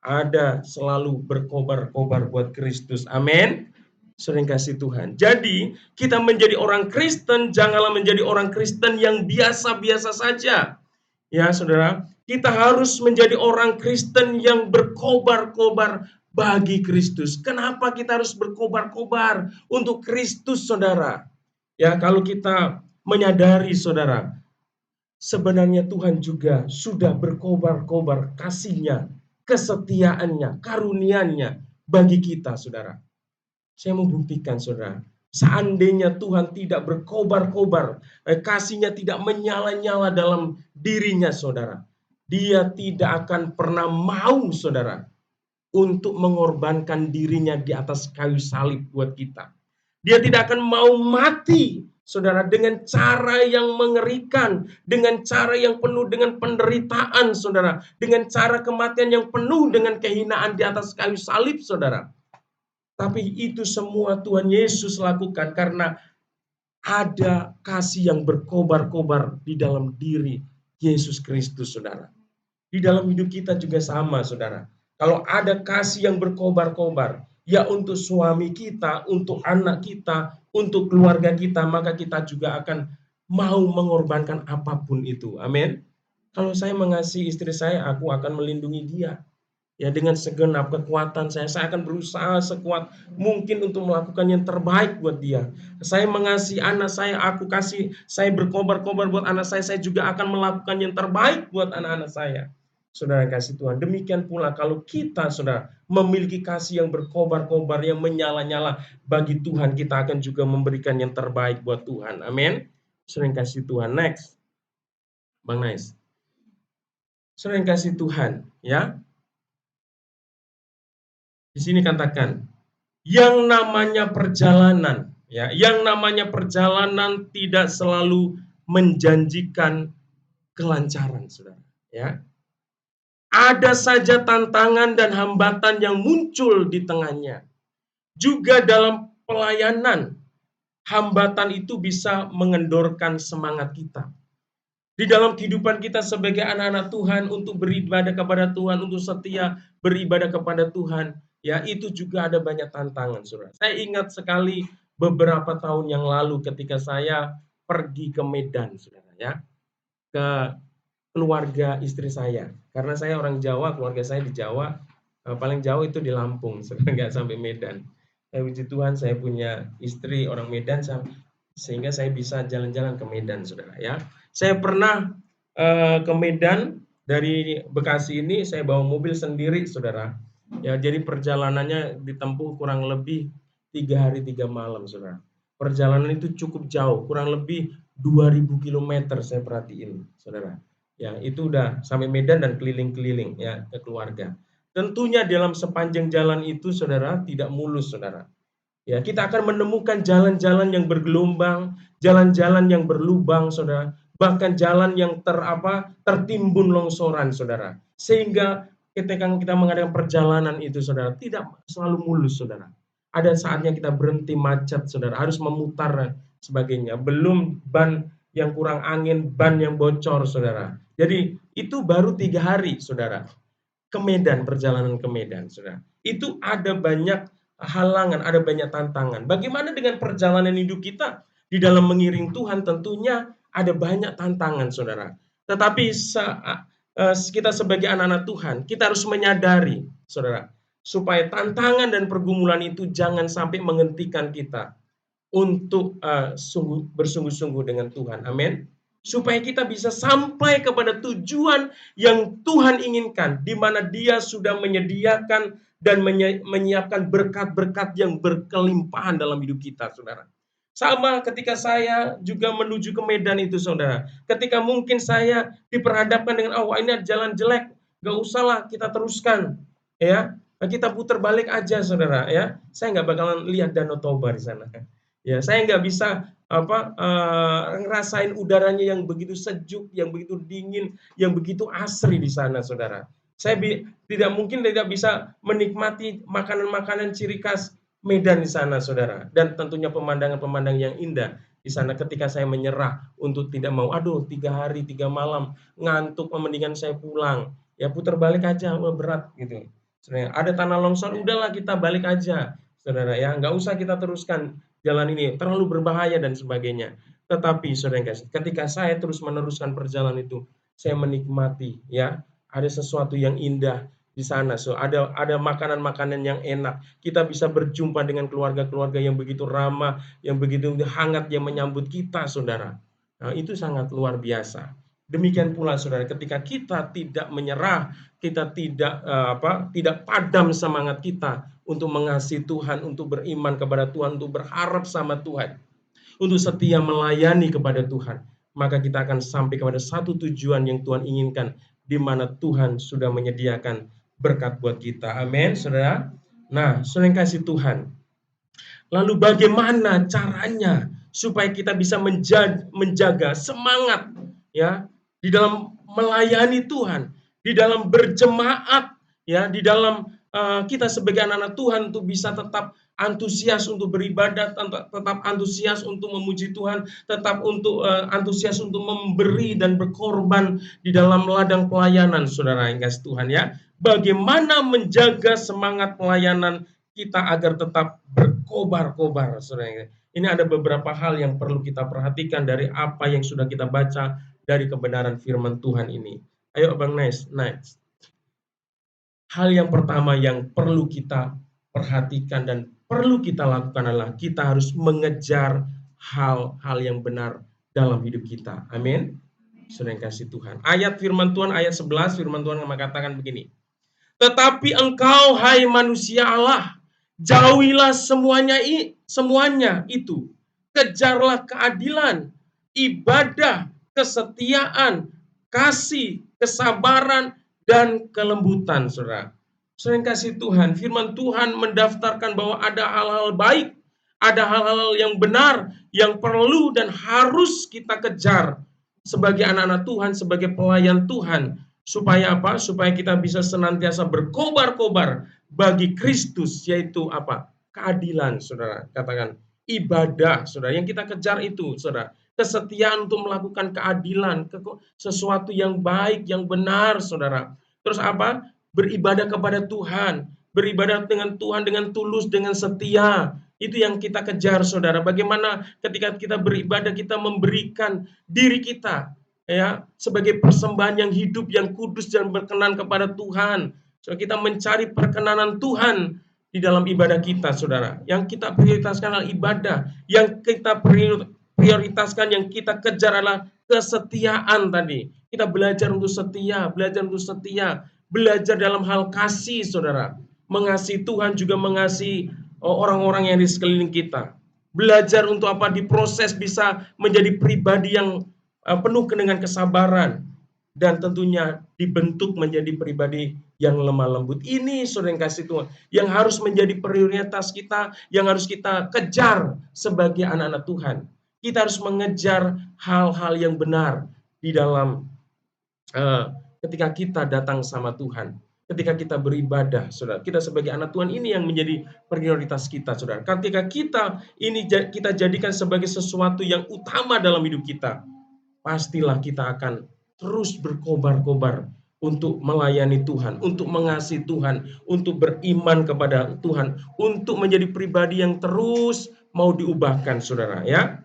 ada selalu berkobar-kobar buat Kristus. Amin. Sering kasih Tuhan. Jadi kita menjadi orang Kristen, janganlah menjadi orang Kristen yang biasa-biasa saja. Ya, saudara, kita harus menjadi orang Kristen yang berkobar-kobar bagi Kristus. Kenapa kita harus berkobar-kobar untuk Kristus, saudara? Ya, kalau kita menyadari, saudara, sebenarnya Tuhan juga sudah berkobar-kobar kasih-Nya, kesetiaannya, karunia-Nya bagi kita, saudara. Saya mau buktikan, saudara. Seandainya Tuhan tidak berkobar-kobar, kasih-Nya tidak menyala-nyala dalam dirinya, saudara, Dia tidak akan pernah mau, saudara, untuk mengorbankan dirinya di atas kayu salib buat kita. Dia tidak akan mau mati, saudara, dengan cara yang mengerikan, dengan cara yang penuh dengan penderitaan, saudara, dengan cara kematian yang penuh dengan kehinaan di atas kayu salib, saudara. Tapi itu semua Tuhan Yesus lakukan karena ada kasih yang berkobar-kobar di dalam diri Yesus Kristus, saudara. Di dalam hidup kita juga sama, saudara. Kalau ada kasih yang berkobar-kobar, ya untuk suami kita, untuk anak kita, untuk keluarga kita, maka kita juga akan mau mengorbankan apapun itu. Amin. Kalau saya mengasihi istri saya, aku akan melindungi dia. Ya, dengan segenap kekuatan saya akan berusaha sekuat mungkin untuk melakukan yang terbaik buat dia. Saya mengasihi anak saya, saya berkobar-kobar buat anak saya juga akan melakukan yang terbaik buat anak-anak saya. Saudara kasih Tuhan, demikian pula kalau kita, saudara, memiliki kasih yang berkobar-kobar, yang menyala-nyala bagi Tuhan, kita akan juga memberikan yang terbaik buat Tuhan. Amin. Saudara kasih Tuhan. Next, Bang Nais. Saudara kasih Tuhan, ya. Di sini katakan, yang namanya perjalanan, ya, yang namanya perjalanan tidak selalu menjanjikan kelancaran, saudara. Ya, ada saja tantangan dan hambatan yang muncul di tengahnya. Juga dalam pelayanan, hambatan itu bisa mengendorkan semangat kita. Di dalam kehidupan kita sebagai anak-anak Tuhan untuk beribadah kepada Tuhan, untuk setia beribadah kepada Tuhan, ya itu juga ada banyak tantangan, saudara. Saya ingat sekali beberapa tahun yang lalu ketika saya pergi ke Medan, saudara, ya, ke keluarga istri saya. Karena saya orang Jawa, keluarga saya di Jawa, paling jauh itu di Lampung, saudara, nggak sampai Medan. Puji Tuhan saya punya istri orang Medan, sehingga saya bisa jalan-jalan ke Medan, saudara, ya. Saya pernah ke Medan dari Bekasi ini, saya bawa mobil sendiri, saudara. Ya, jadi perjalanannya ditempuh kurang lebih 3 hari 3 malam, saudara. Perjalanan itu cukup jauh, kurang lebih 2000 km saya perhatiin, saudara. Ya, itu udah sampai Medan dan keliling-keliling, ya, ke keluarga. Tentunya dalam sepanjang jalan itu, saudara, tidak mulus, saudara. Ya, kita akan menemukan jalan-jalan yang bergelombang, jalan-jalan yang berlubang, saudara. Bahkan jalan yang tertimbun longsoran, saudara. Sehingga ketika kita mengadakan perjalanan itu, saudara, tidak selalu mulus, saudara. Ada saatnya kita berhenti macet, saudara, harus memutar sebagainya. Belum ban yang kurang angin, ban yang bocor, saudara. Jadi itu baru 3 hari, saudara, ke Medan, perjalanan ke Medan, saudara. Itu ada banyak halangan, ada banyak tantangan. Bagaimana dengan perjalanan hidup kita di dalam mengiring Tuhan? Tentunya ada banyak tantangan, saudara. Tetapi kita sebagai anak-anak Tuhan, kita harus menyadari, saudara, supaya tantangan dan pergumulan itu jangan sampai menghentikan kita untuk bersungguh-sungguh dengan Tuhan. Amin. Supaya kita bisa sampai kepada tujuan yang Tuhan inginkan, di mana Dia sudah menyediakan dan menyiapkan berkat-berkat yang berkelimpahan dalam hidup kita, saudara. Sama ketika saya juga menuju ke Medan itu, saudara. Ketika mungkin saya diperhadapkan dengan, oh ini jalan jelek, gak usahlah kita teruskan, ya. Kita putar balik aja, saudara, ya. Saya nggak bakalan lihat Danau Toba di sana. Ya, saya nggak bisa ngerasain udaranya yang begitu sejuk, yang begitu dingin, yang begitu asri di sana, saudara. Saya tidak mungkin tidak bisa menikmati makanan-makanan ciri khas Medan di sana, saudara. Dan tentunya pemandangan-pemandangan yang indah di sana ketika saya menyerah untuk tidak mau, aduh 3 hari 3 malam ngantuk, mendingan saya pulang. Ya putar balik aja, berat gitu. Sebenarnya ada tanah longsor, udahlah kita balik aja, saudara ya, nggak usah kita teruskan jalan ini, terlalu berbahaya dan sebagainya. Tetapi saudara kasih, ketika saya terus meneruskan perjalanan itu, saya menikmati, ya, ada sesuatu yang indah di sana. So, ada makanan-makanan yang enak. Kita bisa berjumpa dengan keluarga-keluarga yang begitu ramah, yang begitu hangat, yang menyambut kita, saudara. Nah, itu sangat luar biasa. Demikian pula, saudara, ketika kita tidak menyerah, kita tidak padam semangat kita untuk mengasihi Tuhan, untuk beriman kepada Tuhan, untuk berharap sama Tuhan, untuk setia melayani kepada Tuhan, maka kita akan sampai kepada satu tujuan yang Tuhan inginkan, di mana Tuhan sudah menyediakan berkat buat kita. Amin, saudara. Nah, saudara yang kasih Tuhan, lalu bagaimana caranya supaya kita bisa menjaga semangat, ya, di dalam melayani Tuhan, di dalam berjemaat, ya, di dalam kita sebagai anak-anak Tuhan untuk bisa tetap antusias untuk beribadat, tetap antusias untuk memuji Tuhan, tetap untuk antusias untuk memberi dan berkorban di dalam ladang pelayanan, saudara yang kasih Tuhan, ya. Bagaimana menjaga semangat pelayanan kita agar tetap berkobar-kobar, saudara. Ini ada beberapa hal yang perlu kita perhatikan dari apa yang sudah kita baca dari kebenaran firman Tuhan ini. Ayo Bang next. Hal yang pertama yang perlu kita perhatikan dan perlu kita lakukan adalah kita harus mengejar hal-hal yang benar dalam hidup kita. Amin. Saudara yang kasih Tuhan. Ayat firman Tuhan ayat 11, firman Tuhan mengatakan begini. Tetapi engkau, hai manusia Allah, jauhilah semuanya itu. Kejarlah keadilan, ibadah, kesetiaan, kasih, kesabaran, dan kelembutan, saudara. Saudara yang kasih Tuhan, firman Tuhan mendaftarkan bahwa ada hal-hal baik, ada hal-hal yang benar, yang perlu dan harus kita kejar sebagai anak-anak Tuhan, sebagai pelayan Tuhan. Supaya apa? Supaya kita bisa senantiasa berkobar-kobar bagi Kristus, yaitu apa? Keadilan, saudara. Katakan, ibadah, saudara. Yang kita kejar itu, saudara. Kesetiaan untuk melakukan keadilan, sesuatu yang baik, yang benar, saudara. Terus apa? Beribadah kepada Tuhan. Beribadah dengan Tuhan dengan tulus, dengan setia. Itu yang kita kejar, saudara. Bagaimana ketika kita beribadah, kita memberikan diri kita, ya, sebagai persembahan yang hidup, yang kudus dan berkenan kepada Tuhan. So, kita mencari perkenanan Tuhan di dalam ibadah kita, saudara. Yang kita prioritaskan adalah ibadah. Yang kita prioritaskan, yang kita kejar adalah kesetiaan tadi. Kita belajar untuk setia, belajar dalam hal kasih, saudara. Mengasihi Tuhan juga mengasihi orang-orang yang di sekeliling kita. Belajar untuk apa? Diproses bisa menjadi pribadi yang penuh dengan kesabaran, dan tentunya dibentuk menjadi pribadi yang lemah lembut. Ini saudara yang kasih Tuhan, yang harus menjadi prioritas kita, yang harus kita kejar sebagai anak-anak Tuhan. Kita harus mengejar hal-hal yang benar di dalam ketika kita datang sama Tuhan, ketika kita beribadah, saudara. Kita sebagai anak Tuhan ini yang menjadi prioritas kita, saudara. Ketika kita jadikan sebagai sesuatu yang utama dalam hidup kita, pastilah kita akan terus berkobar-kobar untuk melayani Tuhan, untuk mengasihi Tuhan, untuk beriman kepada Tuhan, untuk menjadi pribadi yang terus mau diubahkan, saudara, ya.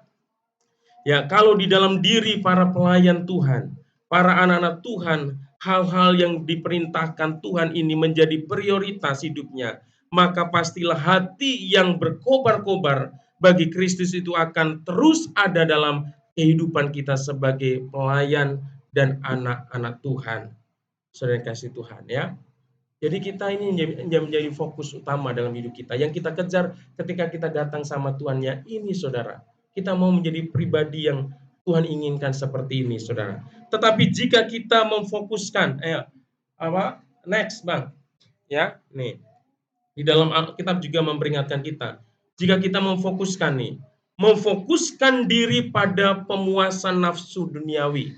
Ya, kalau di dalam diri para pelayan Tuhan, para anak-anak Tuhan, hal-hal yang diperintahkan Tuhan ini menjadi prioritas hidupnya, maka pastilah hati yang berkobar-kobar bagi Kristus itu akan terus ada dalam kehidupan kita sebagai pelayan dan anak-anak Tuhan. Saudara yang kasih Tuhan, ya. Jadi kita ini menjadi fokus utama dalam hidup kita. Yang kita kejar ketika kita datang sama Tuhannya ini, saudara. Kita mau menjadi pribadi yang Tuhan inginkan seperti ini, saudara. Tetapi jika kita memfokuskan, next bang, ya, nih di dalam Alkitab juga memperingatkan kita. Jika kita memfokuskan diri pada pemuasan nafsu duniawi.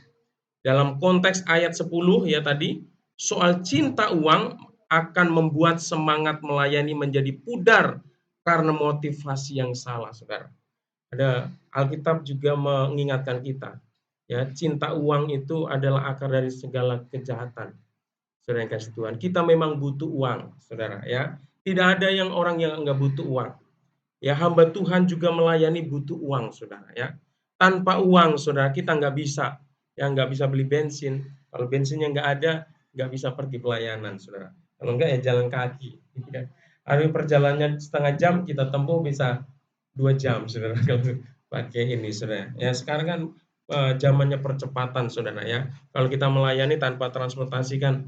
Dalam konteks ayat 10 ya tadi, soal cinta uang akan membuat semangat melayani menjadi pudar karena motivasi yang salah, saudara. Ada Alkitab juga mengingatkan kita, ya, cinta uang itu adalah akar dari segala kejahatan. Saudara yang kasih Tuhan, kita memang butuh uang, saudara, ya. Tidak ada orang yang enggak butuh uang. Ya, hamba Tuhan juga melayani butuh uang, saudara, ya. Tanpa uang, saudara, kita nggak bisa, ya, nggak bisa beli bensin. Kalau bensinnya nggak ada, nggak bisa pergi pelayanan, saudara. Kalau nggak ya jalan kaki. Ya. Ada perjalanan setengah jam kita tempuh bisa 2 jam, saudara. Kalau pakai ini, saudara. Ya, sekarang kan zamannya percepatan, saudara, ya. Kalau kita melayani tanpa transportasi kan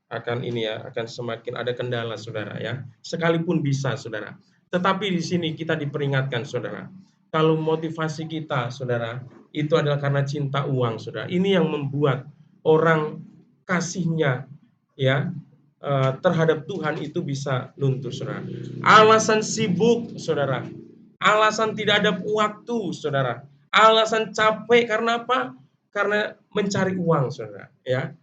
akan ini ya, akan semakin ada kendala, saudara, ya. Sekalipun bisa, saudara. Tetapi di sini kita diperingatkan, saudara. Kalau motivasi kita, saudara, itu adalah karena cinta uang, saudara. Ini yang membuat orang kasihnya, ya, terhadap Tuhan itu bisa luntur, saudara. Alasan sibuk, saudara. Alasan tidak ada waktu, saudara. Alasan capek karena apa? Karena mencari uang, saudara. Ya,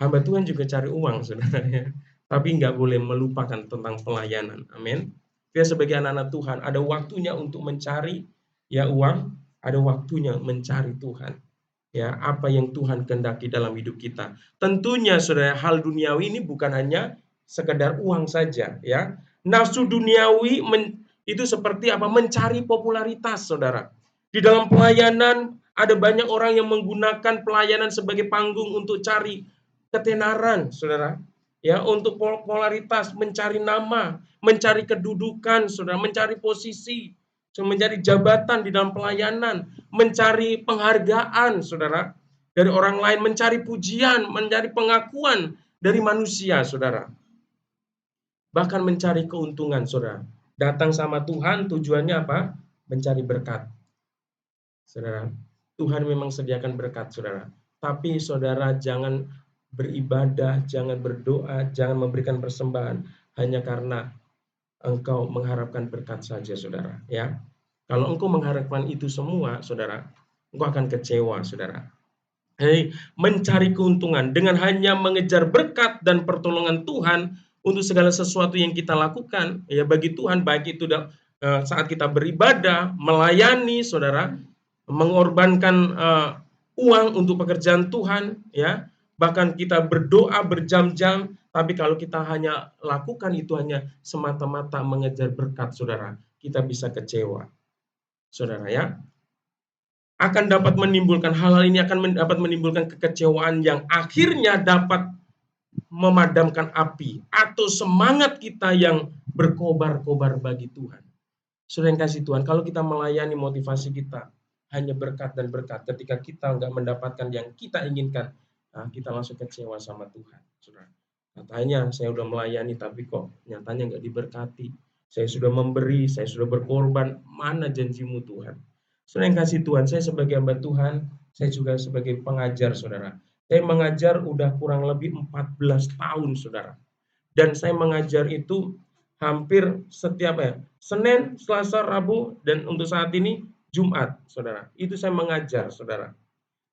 hamba Tuhan juga cari uang, saudara, ya. Tapi nggak boleh melupakan tentang pelayanan. Amin. Kita sebagai anak-anak Tuhan ada waktunya untuk mencari ya uang, ada waktunya mencari Tuhan. Ya, apa yang Tuhan kehendaki dalam hidup kita. Tentunya saudara, hal duniawi ini bukan hanya sekedar uang saja, ya. Nafsu duniawi itu seperti apa? Mencari popularitas, saudara. Di dalam pelayanan ada banyak orang yang menggunakan pelayanan sebagai panggung untuk cari ketenaran, saudara. Ya, untuk popularitas, mencari nama, mencari kedudukan, saudara, mencari posisi, mencari jabatan di dalam pelayanan, mencari penghargaan, saudara, dari orang lain, mencari pujian, mencari pengakuan dari manusia, saudara. Bahkan mencari keuntungan, saudara. Datang sama Tuhan tujuannya apa? Mencari berkat. Saudara, Tuhan memang sediakan berkat, saudara. Tapi saudara jangan beribadah, jangan berdoa, jangan memberikan persembahan hanya karena engkau mengharapkan berkat saja, saudara, ya. Kalau engkau mengharapkan itu semua, saudara, engkau akan kecewa, saudara. Mencari keuntungan dengan hanya mengejar berkat dan pertolongan Tuhan untuk segala sesuatu yang kita lakukan, ya, bagi Tuhan, baik itu saat kita beribadah, melayani, saudara, mengorbankan uang untuk pekerjaan Tuhan, ya, bahkan kita berdoa berjam-jam, tapi kalau kita hanya lakukan itu hanya semata-mata mengejar berkat, saudara, kita bisa kecewa, saudara, ya. Akan dapat menimbulkan hal-hal ini akan dapat menimbulkan kekecewaan yang akhirnya dapat memadamkan api atau semangat kita yang berkobar-kobar bagi Tuhan. Saudara yang kasih Tuhan, kalau kita melayani motivasi kita hanya berkat dan berkat, ketika kita nggak mendapatkan yang kita inginkan, nah, kita langsung kecewa sama Tuhan, saudara. Katanya saya udah melayani, tapi kok nyatanya nggak diberkati. Saya sudah memberi, saya sudah berkorban, mana janjimu Tuhan? Saudara yang kasih Tuhan, saya sebagai hamba Tuhan, saya juga sebagai pengajar, saudara. Saya mengajar udah kurang lebih 14 tahun, saudara. Dan saya mengajar itu hampir setiap Senin, Selasa, Rabu, dan untuk saat ini Jumat, saudara. Itu saya mengajar, saudara.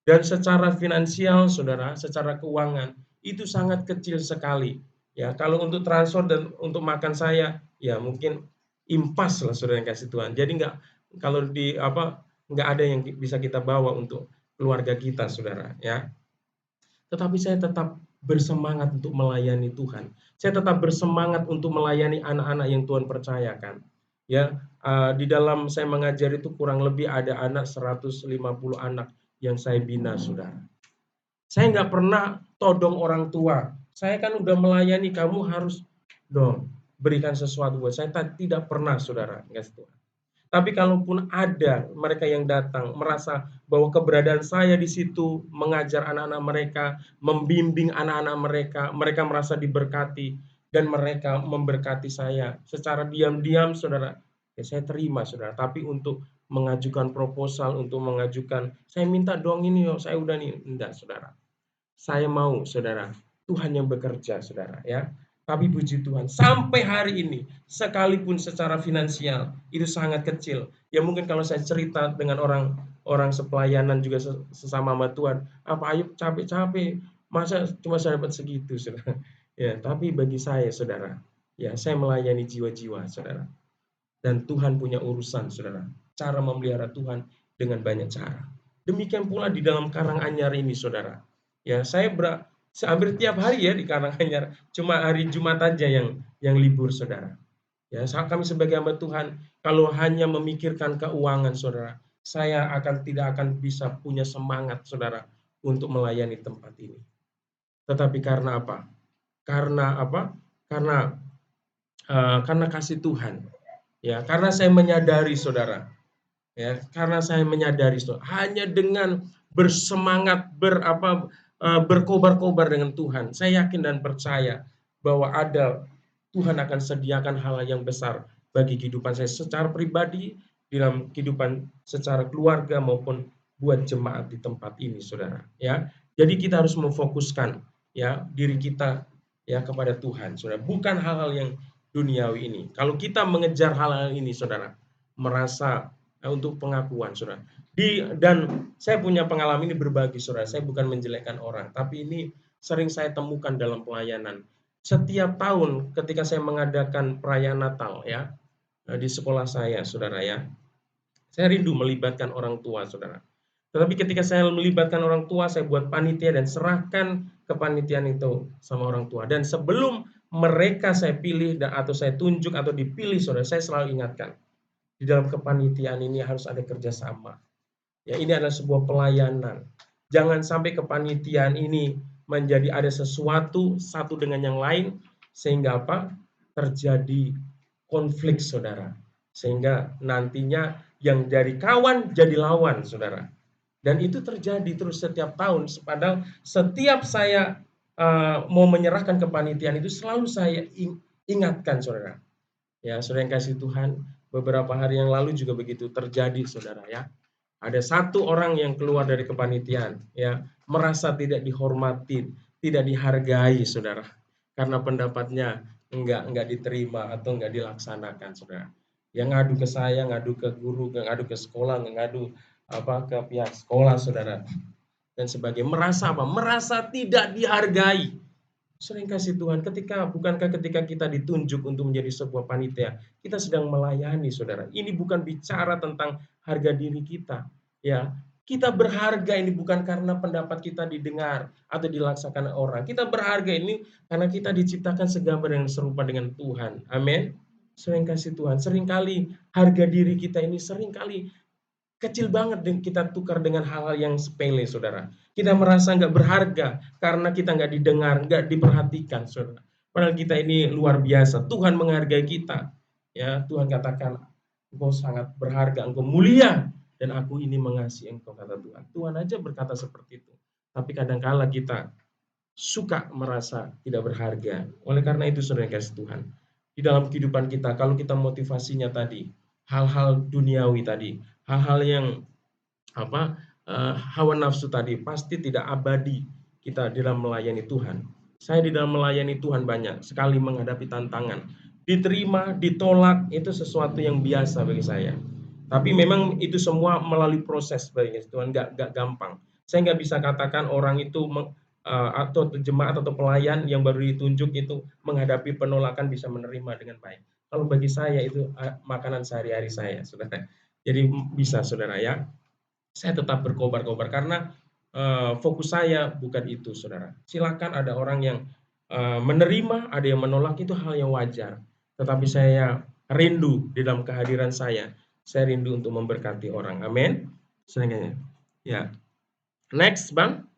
Dan secara finansial, saudara, secara keuangan, itu sangat kecil sekali. Ya, kalau untuk transfer dan untuk makan saya, ya mungkin impas lah, saudara yang kasih Tuhan. Jadi kalau nggak ada yang bisa kita bawa untuk keluarga kita, saudara, ya. tetapi saya tetap bersemangat untuk melayani Tuhan. Saya tetap bersemangat untuk melayani anak-anak yang Tuhan percayakan. Ya, di dalam saya mengajar itu kurang lebih ada anak 150 anak yang saya bina, saudara. Saya nggak pernah todong orang tua. Saya kan udah melayani, kamu harus dong berikan sesuatu buat saya. Tidak pernah, saudara. Tapi kalaupun ada mereka yang datang merasa bahwa keberadaan saya di situ mengajar anak-anak mereka, membimbing anak-anak mereka, mereka merasa diberkati dan mereka memberkati saya secara diam-diam, saudara. Ya, saya terima, saudara. Tapi untuk mengajukan proposal, untuk mengajukan, saya minta dong ini, saya udah nih, enggak, saudara. Saya mau, saudara, Tuhan yang bekerja, saudara, ya. Tapi puji Tuhan, sampai hari ini, sekalipun secara finansial itu sangat kecil. Ya mungkin kalau saya cerita dengan orang sepelayanan juga sesama sama Tuhan, apa Ayub capek-capek, masa cuma saya dapat segitu, saudara. Ya, tapi bagi saya, saudara, ya saya melayani jiwa-jiwa, saudara. Dan Tuhan punya urusan, saudara. Cara memelihara Tuhan dengan banyak cara. Demikian pula di dalam Karanganyar ini, saudara. Ya, saya hampir tiap hari ya di Karanganyar. Cuma hari Jumat aja yang libur, saudara. Ya, kami sebagai hamba Tuhan, kalau hanya memikirkan keuangan, saudara, saya tidak akan bisa punya semangat, saudara, untuk melayani tempat ini. Tetapi karena apa? Karena apa? Karena kasih Tuhan. Ya, karena saya menyadari, saudara, ya, karena saya menyadari, saudara, hanya dengan bersemangat berkobar-kobar dengan Tuhan, saya yakin dan percaya bahwa Tuhan akan sediakan hal yang besar bagi kehidupan saya secara pribadi, dalam kehidupan secara keluarga maupun buat jemaat di tempat ini, saudara. Ya, jadi kita harus memfokuskan ya diri kita ya kepada Tuhan, saudara. Bukan hal-hal yang duniawi ini. Kalau kita mengejar hal-hal ini, saudara, merasa untuk pengakuan, saudara. Dan saya punya pengalaman ini berbagi, saudara. Saya bukan menjelekkan orang, tapi ini sering saya temukan dalam pelayanan. Setiap tahun ketika saya mengadakan perayaan Natal ya di sekolah saya, saudara ya, saya rindu melibatkan orang tua, saudara. Tetapi ketika saya melibatkan orang tua, saya buat panitia dan serahkan kepanitiaan itu sama orang tua. Dan sebelum mereka saya pilih atau saya tunjuk atau dipilih, saudara, saya selalu ingatkan di dalam kepanitiaan ini harus ada kerjasama. Ya, ini adalah sebuah pelayanan. Jangan sampai kepanitiaan ini menjadi ada sesuatu satu dengan yang lain sehingga apa? Terjadi konflik, saudara. Sehingga nantinya yang dari kawan jadi lawan, saudara. Dan itu terjadi terus setiap tahun. Padahal setiap saya mau menyerahkan kepanitiaan itu selalu saya ingatkan, saudara. Ya, saudara yang kasih Tuhan, beberapa hari yang lalu juga begitu terjadi, saudara ya. Ada satu orang yang keluar dari kepanitiaan, ya, merasa tidak dihormati, tidak dihargai, saudara, karena pendapatnya enggak diterima atau enggak dilaksanakan, saudara. Yang ngadu ke saya, ngadu ke guru, ngadu ke sekolah, ngadu ke pihak sekolah, saudara, dan sebagainya. Merasa apa? Merasa tidak dihargai. Sering kasih Tuhan, bukankah ketika kita ditunjuk untuk menjadi sebuah panitia, kita sedang melayani, saudara. Ini bukan bicara tentang harga diri kita, ya. Kita berharga ini bukan karena pendapat kita didengar atau dilaksanakan orang. Kita berharga ini karena kita diciptakan segambar yang serupa dengan Tuhan. Amin. Sering kasih Tuhan. Seringkali harga diri kita ini kecil banget kita tukar dengan hal-hal yang sepele, saudara. Kita merasa nggak berharga karena kita nggak didengar, nggak diperhatikan, saudara. Padahal kita ini luar biasa. Tuhan menghargai kita. Ya, Tuhan katakan, engkau sangat berharga, engkau mulia, dan aku ini mengasihi engkau, kata Tuhan. Tuhan aja berkata seperti itu. Tapi kadang-kala kita suka merasa tidak berharga. Oleh karena itu, saudara yang kasih Tuhan, di dalam kehidupan kita, kalau kita motivasinya tadi, hal-hal duniawi tadi, hal-hal yang hawa nafsu tadi, pasti tidak abadi kita di dalam melayani Tuhan. Saya di dalam melayani Tuhan banyak sekali menghadapi tantangan. Diterima, ditolak, itu sesuatu yang biasa bagi saya. Tapi memang itu semua melalui proses bagi Tuhan, nggak gampang. Saya nggak bisa katakan orang itu atau jemaat atau pelayan yang baru ditunjuk itu menghadapi penolakan bisa menerima dengan baik. Kalau bagi saya itu makanan sehari-hari saya, saudara. Jadi bisa, saudara ya. Saya tetap berkobar-kobar karena fokus saya bukan itu, saudara. Silakan ada orang yang menerima, ada yang menolak, itu hal yang wajar. Tetapi saya rindu di dalam kehadiran saya rindu untuk memberkati orang. Amin. Sayangnya. Ya. Next, Bang.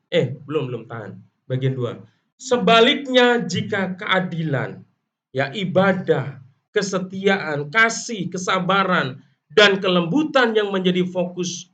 Belum tahan. Bagian 2. Sebaliknya jika keadilan, ya ibadah, kesetiaan, kasih, kesabaran, dan kelembutan yang menjadi fokus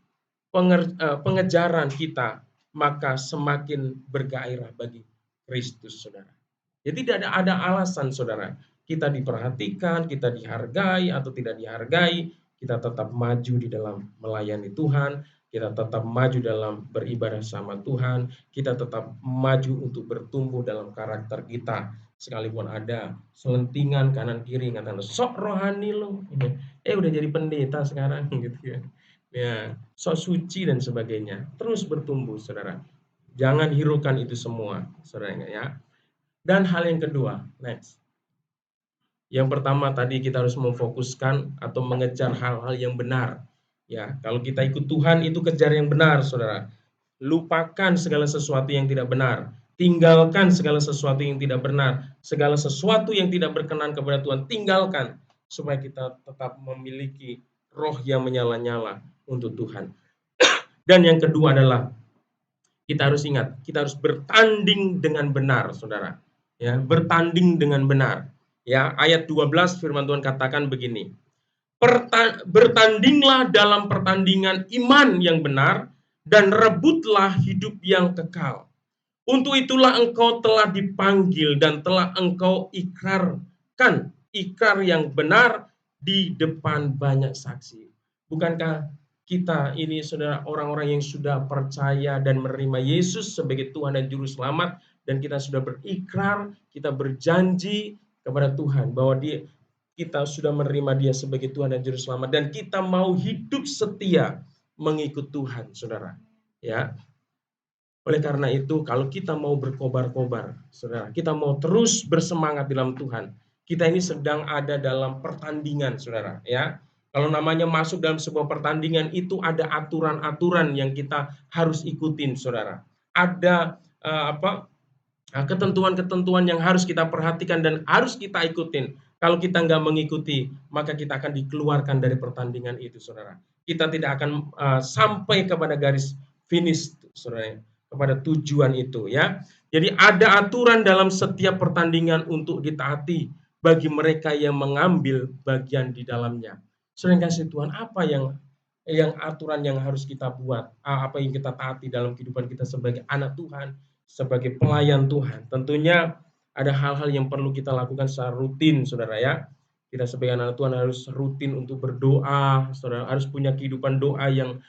pengejaran kita, maka semakin bergairah bagi Kristus, saudara. Jadi tidak ada alasan, saudara, kita diperhatikan, kita dihargai atau tidak dihargai, kita tetap maju di dalam melayani Tuhan, kita tetap maju dalam beribadah sama Tuhan, kita tetap maju untuk bertumbuh dalam karakter kita. Sekalipun ada selentingan kanan kiri katakan sok rohani lo, udah jadi pendeta sekarang gitu ya. Ya, sok suci dan sebagainya. Terus bertumbuh, saudara. Jangan hiraukan itu semua, saudara ya. Dan hal yang kedua, next. Yang pertama tadi kita harus memfokuskan atau mengejar hal-hal yang benar. Ya, kalau kita ikut Tuhan itu kejar yang benar, saudara. Lupakan segala sesuatu yang tidak benar. Tinggalkan segala sesuatu yang tidak benar. Segala sesuatu yang tidak berkenan kepada Tuhan, tinggalkan. Supaya kita tetap memiliki roh yang menyala-nyala untuk Tuhan. Dan yang kedua adalah kita harus ingat, kita harus bertanding dengan benar, saudara. Ya, bertanding dengan benar. Ya, ayat 12 firman Tuhan katakan begini. Bertandinglah dalam pertandingan iman yang benar dan rebutlah hidup yang kekal. Untuk itulah engkau telah dipanggil dan telah engkau ikrarkan ikrar yang benar di depan banyak saksi. Bukankah kita ini, saudara, orang-orang yang sudah percaya dan menerima Yesus sebagai Tuhan dan Juru Selamat, dan kita sudah berikrar, kita berjanji kepada Tuhan bahwa kita sudah menerima Dia sebagai Tuhan dan Juru Selamat, dan kita mau hidup setia mengikut Tuhan, saudara. Ya, oleh karena itu, kalau kita mau berkobar-kobar, saudara, kita mau terus bersemangat dalam Tuhan, kita ini sedang ada dalam pertandingan, saudara. Ya, kalau namanya masuk dalam sebuah pertandingan itu ada aturan-aturan yang kita harus ikutin, saudara. Ada ketentuan-ketentuan yang harus kita perhatikan dan harus kita ikutin. Kalau kita nggak mengikuti, maka kita akan dikeluarkan dari pertandingan itu, saudara. Kita tidak akan sampai kepada garis finish, saudara, kepada tujuan itu, ya. Jadi ada aturan dalam setiap pertandingan untuk ditaati bagi mereka yang mengambil bagian di dalamnya. Saudara kasih Tuhan, apa yang aturan yang harus kita buat, apa yang kita taati dalam kehidupan kita sebagai anak Tuhan, sebagai pelayan Tuhan. Tentunya ada hal-hal yang perlu kita lakukan secara rutin, saudara ya. Kita sebagai anak Tuhan harus rutin untuk berdoa, saudara, harus punya kehidupan doa yang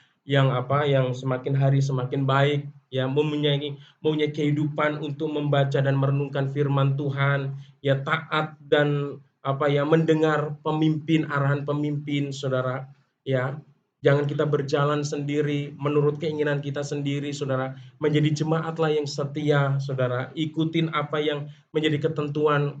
semakin hari semakin baik, ya, mempunyai kehidupan untuk membaca dan merenungkan firman Tuhan, ya, taat dan mendengar pemimpin, arahan pemimpin, saudara, ya. Jangan kita berjalan sendiri menurut keinginan kita sendiri, saudara. Menjadi jemaatlah yang setia, saudara. Ikutin apa yang menjadi ketentuan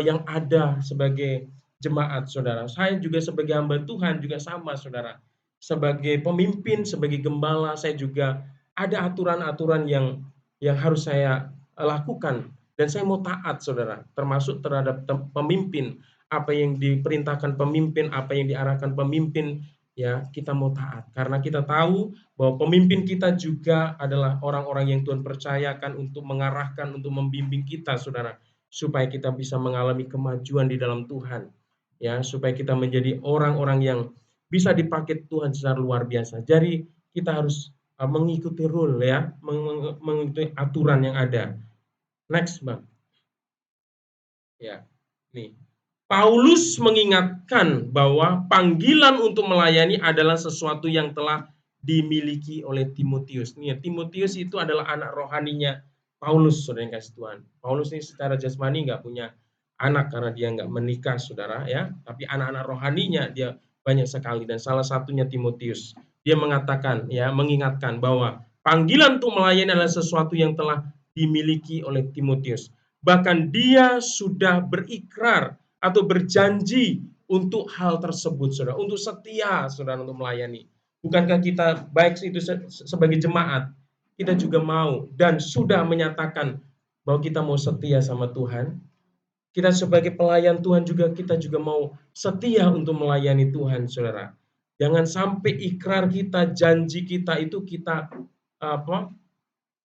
yang ada sebagai jemaat, saudara. Saya juga sebagai hamba Tuhan juga sama, saudara. Sebagai pemimpin, sebagai gembala, saya juga ada aturan-aturan yang harus saya lakukan, dan saya mau taat, saudara, termasuk terhadap pemimpin. Apa yang diperintahkan pemimpin, apa yang diarahkan pemimpin, ya, kita mau taat karena kita tahu bahwa pemimpin kita juga adalah orang-orang yang Tuhan percayakan untuk mengarahkan, untuk membimbing kita, saudara, supaya kita bisa mengalami kemajuan di dalam Tuhan, ya, supaya kita menjadi orang-orang yang bisa dipakai Tuhan secara luar biasa. Jadi kita harus mengikuti rule, ya, mengikuti aturan yang ada. Next, Bang. Ya, nih. Paulus mengingatkan bahwa panggilan untuk melayani adalah sesuatu yang telah dimiliki oleh Timotius. Nih, Timotius itu adalah anak rohaninya Paulus, saudara yang kasih Tuhan. Paulus ini secara jasmani nggak punya anak karena dia nggak menikah, saudara, ya. Tapi anak-anak rohaninya dia banyak sekali, dan salah satunya Timotius. Dia mengatakan, ya, mengingatkan bahwa panggilan untuk melayani adalah sesuatu yang telah dimiliki oleh Timotius. Bahkan dia sudah berikrar atau berjanji untuk hal tersebut, saudara, untuk setia, saudara, untuk melayani. Bukankah kita baik itu sebagai jemaat, kita juga mau dan sudah menyatakan bahwa kita mau setia sama Tuhan. Kita sebagai pelayan Tuhan juga, kita juga mau setia untuk melayani Tuhan, saudara. Jangan sampai ikrar kita, janji kita itu kita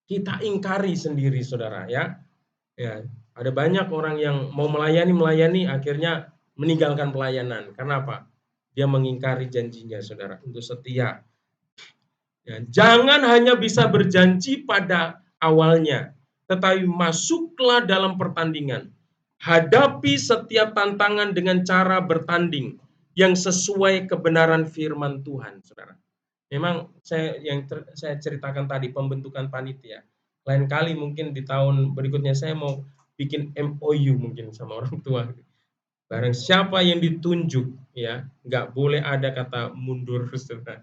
kita ingkari sendiri, saudara, ya. Ya, ada banyak orang yang mau melayani akhirnya meninggalkan pelayanan. Kenapa? Dia mengingkari janjinya, saudara, untuk setia. Ya, jangan hanya bisa berjanji pada awalnya, tetapi masuklah dalam pertandingan. Hadapi setiap tantangan dengan cara bertanding yang sesuai kebenaran firman Tuhan, saudara. Memang saya ceritakan tadi pembentukan panitia. Lain kali mungkin di tahun berikutnya saya mau bikin MOU mungkin sama orang tua. Barang siapa yang ditunjuk, ya, nggak boleh ada kata mundur, saudara.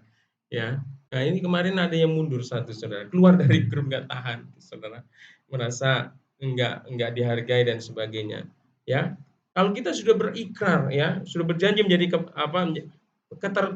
Ya, nah ini kemarin ada yang mundur satu, saudara, keluar dari grup, nggak tahan, saudara, merasa nggak dihargai dan sebagainya. Ya, kalau kita sudah berikrar, ya, sudah berjanji menjadi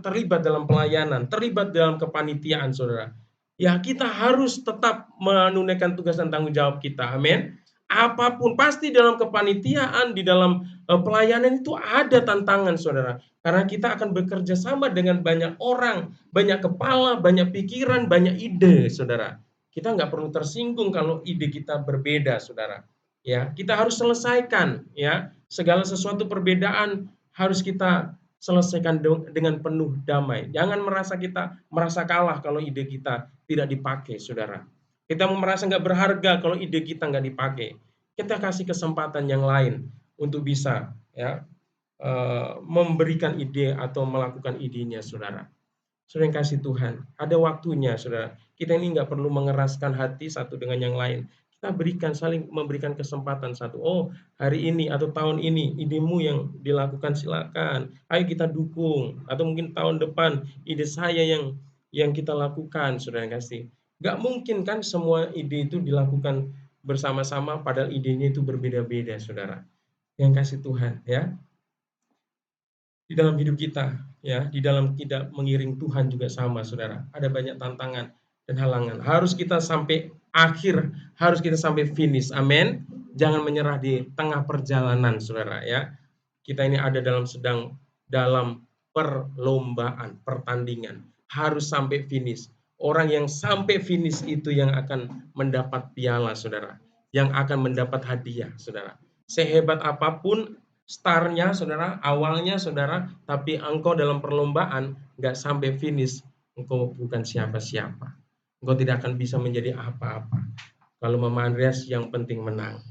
terlibat dalam pelayanan, terlibat dalam kepanitiaan, saudara. Ya, kita harus tetap menunaikan tugas dan tanggung jawab kita. Amin. Apapun pasti dalam kepanitiaan, di dalam pelayanan itu ada tantangan, saudara. Karena kita akan bekerja sama dengan banyak orang, banyak kepala, banyak pikiran, banyak ide, saudara. Kita nggak perlu tersinggung kalau ide kita berbeda, saudara. Ya, kita harus selesaikan, ya, segala sesuatu perbedaan harus kita selesaikan dengan penuh damai. Jangan merasa kalah kalau ide kita tidak dipakai, saudara. Kita merasa nggak berharga kalau ide kita nggak dipakai. Kita kasih kesempatan yang lain untuk bisa, ya, memberikan ide atau melakukan idenya, saudara. Saudara yang kasih Tuhan, ada waktunya, saudara. Kita ini nggak perlu mengeraskan hati satu dengan yang lain. Kita saling memberikan kesempatan satu. Oh, hari ini atau tahun ini idemu yang dilakukan, silakan. Ayo kita dukung. Atau mungkin tahun depan ide saya yang kita lakukan, saudara yang kasih. Nggak mungkin kan semua ide itu dilakukan bersama-sama, padahal idenya itu berbeda-beda, saudara. Yang kasih Tuhan, ya. Di dalam hidup kita, ya, di dalam tidak mengiring Tuhan juga sama, saudara. Ada banyak tantangan dan halangan. Harus kita sampai akhir, harus kita sampai finish. Amin. Jangan menyerah di tengah perjalanan, saudara, ya. Kita ini ada dalam perlombaan, pertandingan. Harus sampai finish. Orang yang sampai finish itu yang akan mendapat piala, saudara. Yang akan mendapat hadiah, saudara. Sehebat apapun startnya, saudara, awalnya, saudara, tapi engkau dalam perlombaan nggak sampai finish, engkau bukan siapa-siapa. Engkau tidak akan bisa menjadi apa-apa. Kalau Mama Andreas yang penting menang.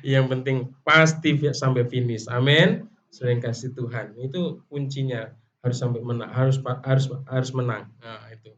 Yang penting pasti sampai finish. Amin. Sering kasih Tuhan. Itu kuncinya, harus sampai menang, harus menang. Nah, itu.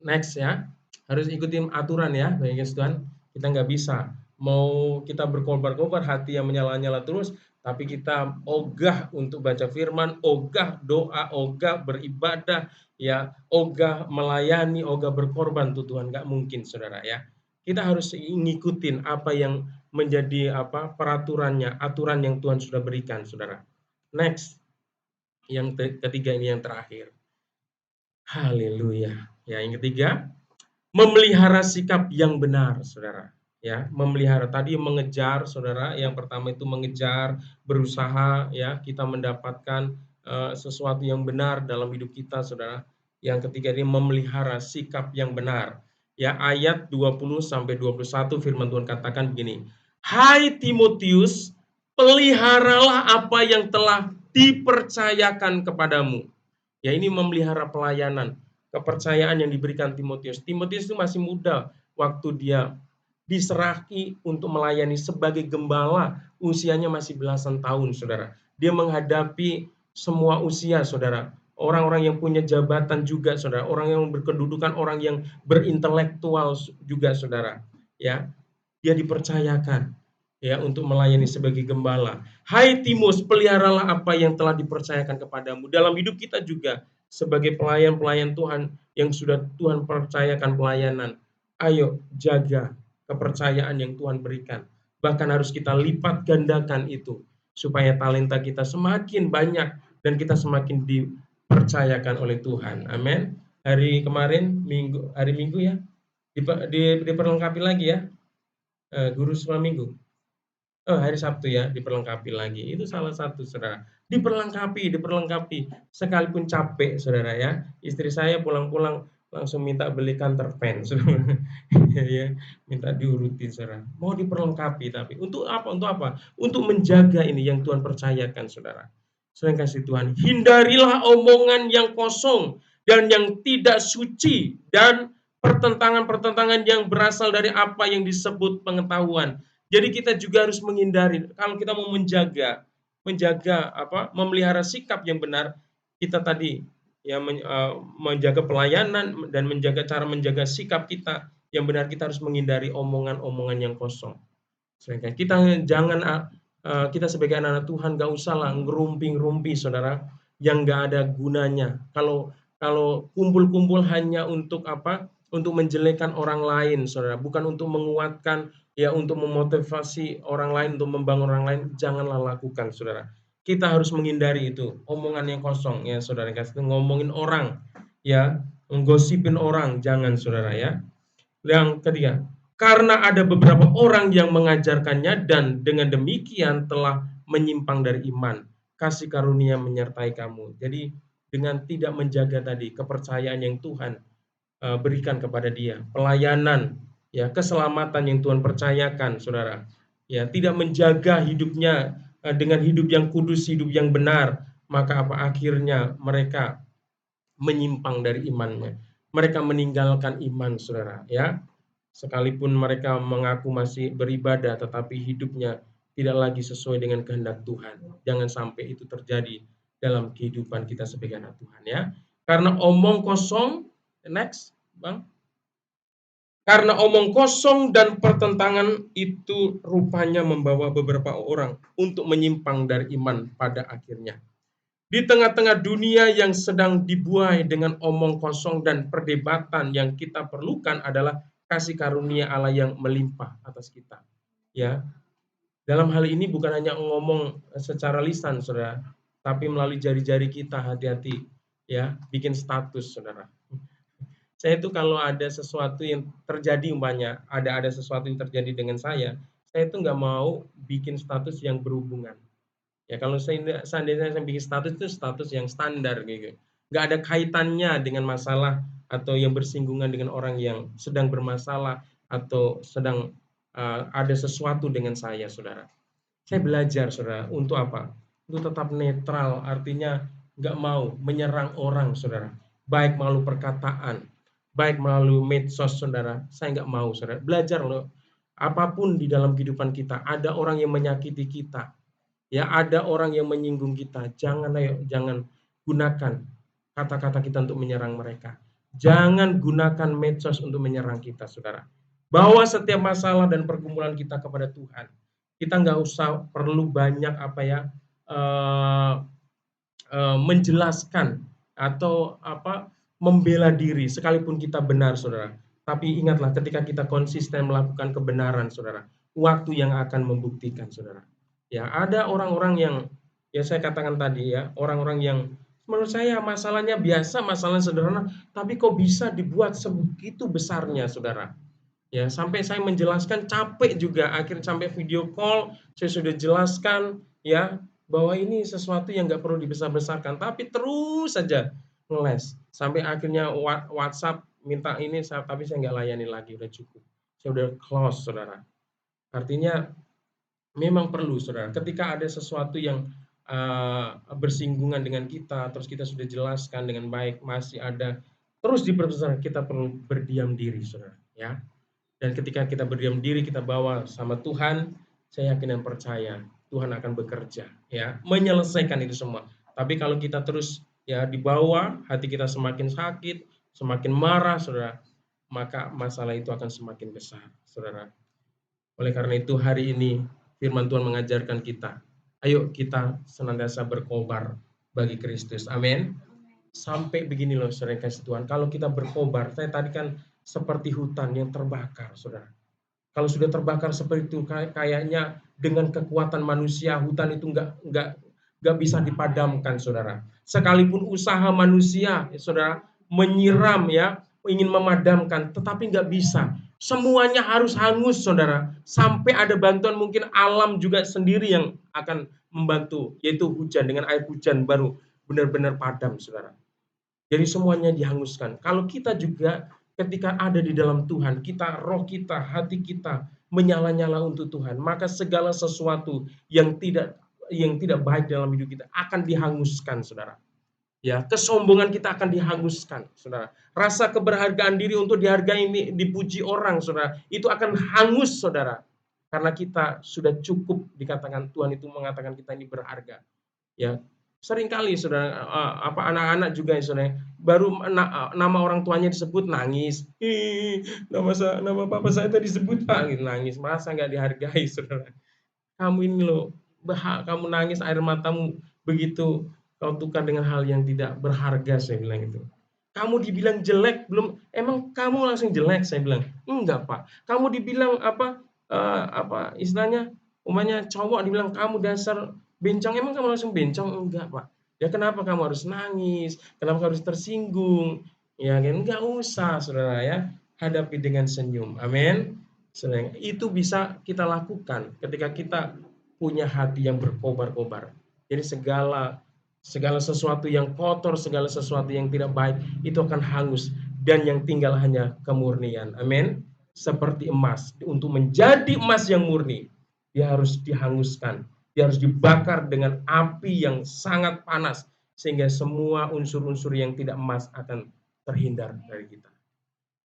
Next, ya. Harus ikutin aturan, ya, Bapak Tuhan. Kita nggak bisa mau kita berkobar-kobar, hati yang menyala-nyala terus, tapi kita ogah untuk baca firman, ogah doa, ogah beribadah, ya, ogah melayani, ogah berkorban untuk Tuhan. Nggak mungkin, saudara, ya. Kita harus ngikutin apa yang menjadi peraturannya, aturan yang Tuhan sudah berikan, saudara. Next, yang ketiga ini yang terakhir. Haleluya. Ya, yang ketiga, memelihara sikap yang benar, saudara. Ya, memelihara tadi mengejar, saudara. Yang pertama itu mengejar, berusaha, ya, kita mendapatkan sesuatu yang benar dalam hidup kita, saudara. Yang ketiga ini memelihara sikap yang benar. Ya, ayat 20 sampai 21 firman Tuhan katakan begini. Hai Timotius, peliharalah apa yang telah dipercayakan kepadamu. Ya, ini memelihara pelayanan, kepercayaan yang diberikan Timotius. Timotius itu masih muda waktu dia diserahkan untuk melayani sebagai gembala, usianya masih belasan tahun, saudara. Dia menghadapi semua usia, saudara. Orang-orang yang punya jabatan juga, saudara. Orang yang berkedudukan, orang yang berintelektual juga, saudara. Ya, dia dipercayakan, ya, untuk melayani sebagai gembala. Hai Timus, peliharalah apa yang telah dipercayakan kepadamu. Dalam hidup kita juga sebagai pelayan-pelayan Tuhan yang sudah Tuhan percayakan pelayanan, ayo jaga kepercayaan yang Tuhan berikan. Bahkan harus kita lipat gandakan itu supaya talenta kita semakin banyak dan kita semakin dipercayakan oleh Tuhan. Amin. hari kemarin hari Minggu ya, diperlengkapi lagi ya, guru sekolah Minggu. Oh, hari Sabtu ya, diperlengkapi lagi. Itu salah satu, Saudara. Diperlengkapi. Sekalipun capek, Saudara ya. Istri saya pulang-pulang langsung minta belikan terpen, Saudara. Ya, minta diurutin, Saudara. Mau diperlengkapi tapi untuk apa? Untuk apa? Untuk menjaga ini yang Tuhan percayakan, Saudara. Saudara kasih Tuhan, hindarilah omongan yang kosong dan yang tidak suci dan pertentangan-pertentangan yang berasal dari apa yang disebut pengetahuan. Jadi kita juga harus menghindari kalau kita mau menjaga apa? Memelihara sikap yang benar, kita tadi ya menjaga pelayanan dan menjaga sikap kita yang benar, kita harus menghindari omongan-omongan yang kosong. Sehingga kita jangan kita sebagai anak-anak Tuhan gak usahlah ngerumpi-ngerumpi, Saudara, yang gak ada gunanya. Kalau kalau kumpul-kumpul hanya untuk apa? Untuk menjelekkan orang lain, Saudara, bukan untuk menguatkan, ya untuk memotivasi orang lain, untuk membangun orang lain, janganlah lakukan, Saudara. Kita harus menghindari itu, omongan yang kosong ya, Saudara, kasih ngomongin orang, ya, menggosipin orang, jangan, Saudara ya. Yang ketiga, karena ada beberapa orang yang mengajarkannya dan dengan demikian telah menyimpang dari iman. Kasih karunia menyertai kamu. Jadi dengan tidak menjaga tadi kepercayaan yang Tuhan berikan kepada dia, pelayanan, ya keselamatan yang Tuhan percayakan, Saudara. Ya, tidak menjaga hidupnya dengan hidup yang kudus, hidup yang benar, maka apa akhirnya mereka menyimpang dari imannya. Mereka meninggalkan iman, Saudara, ya. Sekalipun mereka mengaku masih beribadah, tetapi hidupnya tidak lagi sesuai dengan kehendak Tuhan. Jangan sampai itu terjadi dalam kehidupan kita sebagai anak Tuhan, ya. Karena omong kosong, next, Bang. Karena omong kosong dan pertentangan itu rupanya membawa beberapa orang untuk menyimpang dari iman pada akhirnya. Di tengah-tengah dunia yang sedang dibuai dengan omong kosong dan perdebatan, yang kita perlukan adalah kasih karunia Allah yang melimpah atas kita. Ya, dalam hal ini bukan hanya ngomong secara lisan, Saudara, tapi melalui jari-jari kita, hati-hati ya, bikin status, Saudara. Saya itu kalau ada sesuatu yang terjadi, umpamanya ada sesuatu yang terjadi dengan saya itu nggak mau bikin status yang berhubungan. Ya kalau seandainya saya bikin status itu status yang standar gitu. Nggak ada kaitannya dengan masalah atau yang bersinggungan dengan orang yang sedang bermasalah atau sedang ada sesuatu dengan saya, Saudara. Saya belajar, Saudara, untuk apa? Untuk tetap netral, artinya nggak mau menyerang orang, Saudara. Baik melalui perkataan, baik melalui medsos, Saudara. Saya nggak mau, Saudara. Belajar loh, apapun di dalam kehidupan kita, ada orang yang menyakiti kita, ya ada orang yang menyinggung kita, jangan gunakan kata-kata kita untuk menyerang mereka. Jangan gunakan medsos untuk menyerang kita, Saudara. Bawa setiap masalah dan pergumulan kita kepada Tuhan. Kita nggak usah perlu banyak apa ya menjelaskan atau apa membela diri sekalipun kita benar, Saudara. Tapi ingatlah ketika kita konsisten melakukan kebenaran, Saudara, waktu yang akan membuktikan, Saudara. Ya, ada orang-orang yang ya saya katakan tadi ya, orang-orang yang menurut saya masalahnya biasa, masalah sederhana, tapi kok bisa dibuat sebegitu besarnya, Saudara. Ya, sampai saya menjelaskan capek juga, akhirnya sampai video call saya sudah jelaskan ya bahwa ini sesuatu yang nggak perlu dibesar-besarkan, tapi terus saja ngeles. Sampai akhirnya WhatsApp minta ini, tapi saya nggak layani lagi, udah cukup. Saya udah close, Saudara. Artinya memang perlu, Saudara. Ketika ada sesuatu yang bersinggungan dengan kita, terus kita sudah jelaskan dengan baik, masih ada terus diperbesar, kita perlu berdiam diri, Saudara. Ya. Dan ketika kita berdiam diri, kita bawa sama Tuhan, saya yakin dan percaya Tuhan akan bekerja, ya, menyelesaikan itu semua. Tapi kalau kita terus ya dibawa, hati kita semakin sakit, semakin marah, Saudara, maka masalah itu akan semakin besar, Saudara. Oleh karena itu hari ini firman Tuhan mengajarkan kita, ayo kita senantiasa berkobar bagi Kristus. Amin. Sampai begini loh, Saudara kasih Tuhan, kalau kita berkobar, saya tadi kan seperti hutan yang terbakar, Saudara. Kalau sudah terbakar seperti itu, kayaknya dengan kekuatan manusia, hutan itu nggak bisa dipadamkan, Saudara. Sekalipun usaha manusia, ya, Saudara, menyiram ya, ingin memadamkan, tetapi nggak bisa. Semuanya harus hangus, saudara. Sampai ada bantuan mungkin alam juga sendiri yang akan membantu, yaitu hujan. Dengan air hujan baru benar-benar padam, saudara. Jadi semuanya dihanguskan. Kalau kita juga ketika ada di dalam Tuhan, kita, roh kita, hati kita menyala-nyala untuk Tuhan, maka segala sesuatu yang tidak baik dalam hidup kita akan dihanguskan, saudara. Ya, kesombongan kita akan dihanguskan, saudara. Rasa keberhargaan diri untuk dihargai, dipuji orang, saudara, itu akan hangus, saudara. Karena kita sudah cukup dikatakan, Tuhan itu mengatakan kita ini berharga. Ya, seringkali saudara, anak-anak juga ya saudara, baru nama orang tuanya disebut nangis. Nama papa saya tadi disebut Pak, gitu, nangis, merasa nggak dihargai, saudara. Kamu ini loh, kamu nangis air matamu begitu kau tukar dengan hal yang tidak berharga, saya bilang itu. Kamu dibilang jelek, belum, emang kamu langsung jelek, saya bilang. Enggak, Pak. Kamu dibilang apa istilahnya, umpamanya cowok dibilang kamu dasar bencong, emang kamu langsung bencong? Enggak, Pak. Ya kenapa kamu harus nangis? Kenapa kamu harus tersinggung? Ya kan, enggak usah, saudara ya. Hadapi dengan senyum. Amin. Itu bisa kita lakukan ketika kita punya hati yang berkobar-kobar. Jadi segala sesuatu yang kotor, segala sesuatu yang tidak baik itu akan hangus dan yang tinggal hanya kemurnian. Amin. Seperti emas, untuk menjadi emas yang murni, dia harus dihanguskan, dia harus dibakar dengan api yang sangat panas sehingga semua unsur-unsur yang tidak emas akan terhindar dari kita.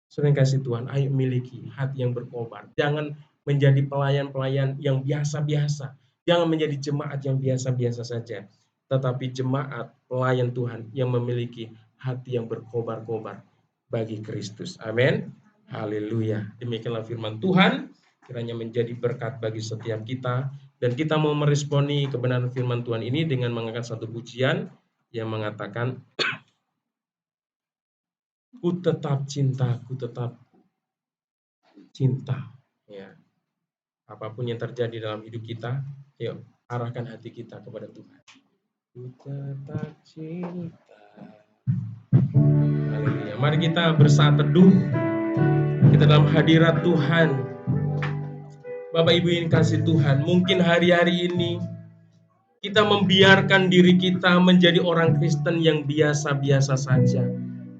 Sering kasih Tuhan, ayo miliki hati yang berkobar. Jangan menjadi pelayan-pelayan yang biasa-biasa. Jangan menjadi jemaat yang biasa-biasa saja. Tetapi jemaat pelayan Tuhan yang memiliki hati yang berkobar-kobar bagi Kristus. Amin. Haleluya. Demikianlah firman Tuhan. Kiranya menjadi berkat bagi setiap kita. Dan kita mau meresponi kebenaran firman Tuhan ini dengan mengangkat satu pujian yang mengatakan, ku tetap cinta, ku tetap cinta. Ya. Apapun yang terjadi dalam hidup kita, yuk arahkan hati kita kepada Tuhan. Ku tetap cinta. Haleluya. Mari kita bersaat teduh. Kita dalam hadirat Tuhan. Bapak Ibu yang kasih Tuhan, mungkin hari-hari ini kita membiarkan diri kita menjadi orang Kristen yang biasa-biasa saja.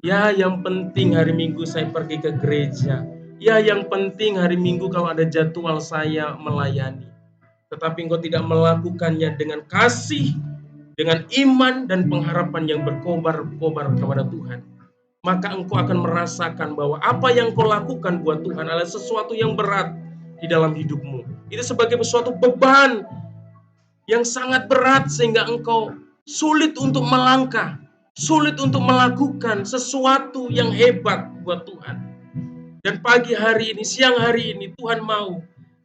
Ya, yang penting hari Minggu saya pergi ke gereja. Ya, yang penting hari Minggu kalau ada jadwal saya melayani. Tetapi engkau tidak melakukannya dengan kasih, dengan iman dan pengharapan yang berkobar-kobar kepada Tuhan. Maka engkau akan merasakan bahwa apa yang kau lakukan buat Tuhan adalah sesuatu yang berat di dalam hidupmu. Itu sebagai suatu beban yang sangat berat sehingga engkau sulit untuk melangkah, sulit untuk melakukan sesuatu yang hebat buat Tuhan. Dan pagi hari ini, siang hari ini, Tuhan mau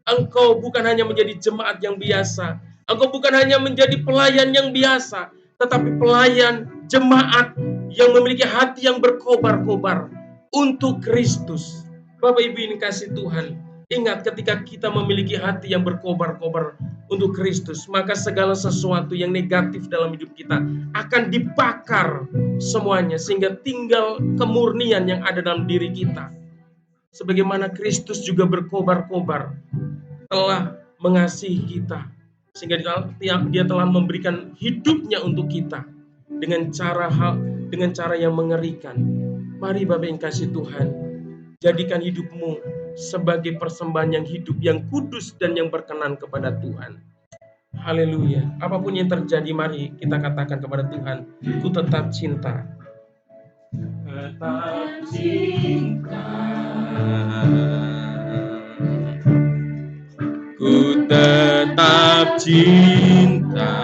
engkau bukan hanya menjadi jemaat yang biasa, engkau bukan hanya menjadi pelayan yang biasa, tetapi pelayan jemaat yang memiliki hati yang berkobar-kobar untuk Kristus. Bapak Ibu ini kasih Tuhan, ingat ketika kita memiliki hati yang berkobar-kobar untuk Kristus, maka segala sesuatu yang negatif dalam hidup kita akan dibakar semuanya, sehingga tinggal kemurnian yang ada dalam diri kita. Sebagaimana Kristus juga berkobar-kobar, telah mengasihi kita, sehingga dia telah memberikan hidupnya untuk kita dengan cara yang mengerikan. Mari Bapak yang kasih Tuhan, jadikan hidupmu sebagai persembahan yang hidup, yang kudus dan yang berkenan kepada Tuhan. Haleluya. Apapun yang terjadi, mari kita katakan kepada Tuhan, ku tetap cinta. Tetap cinta. Ku tetap cinta.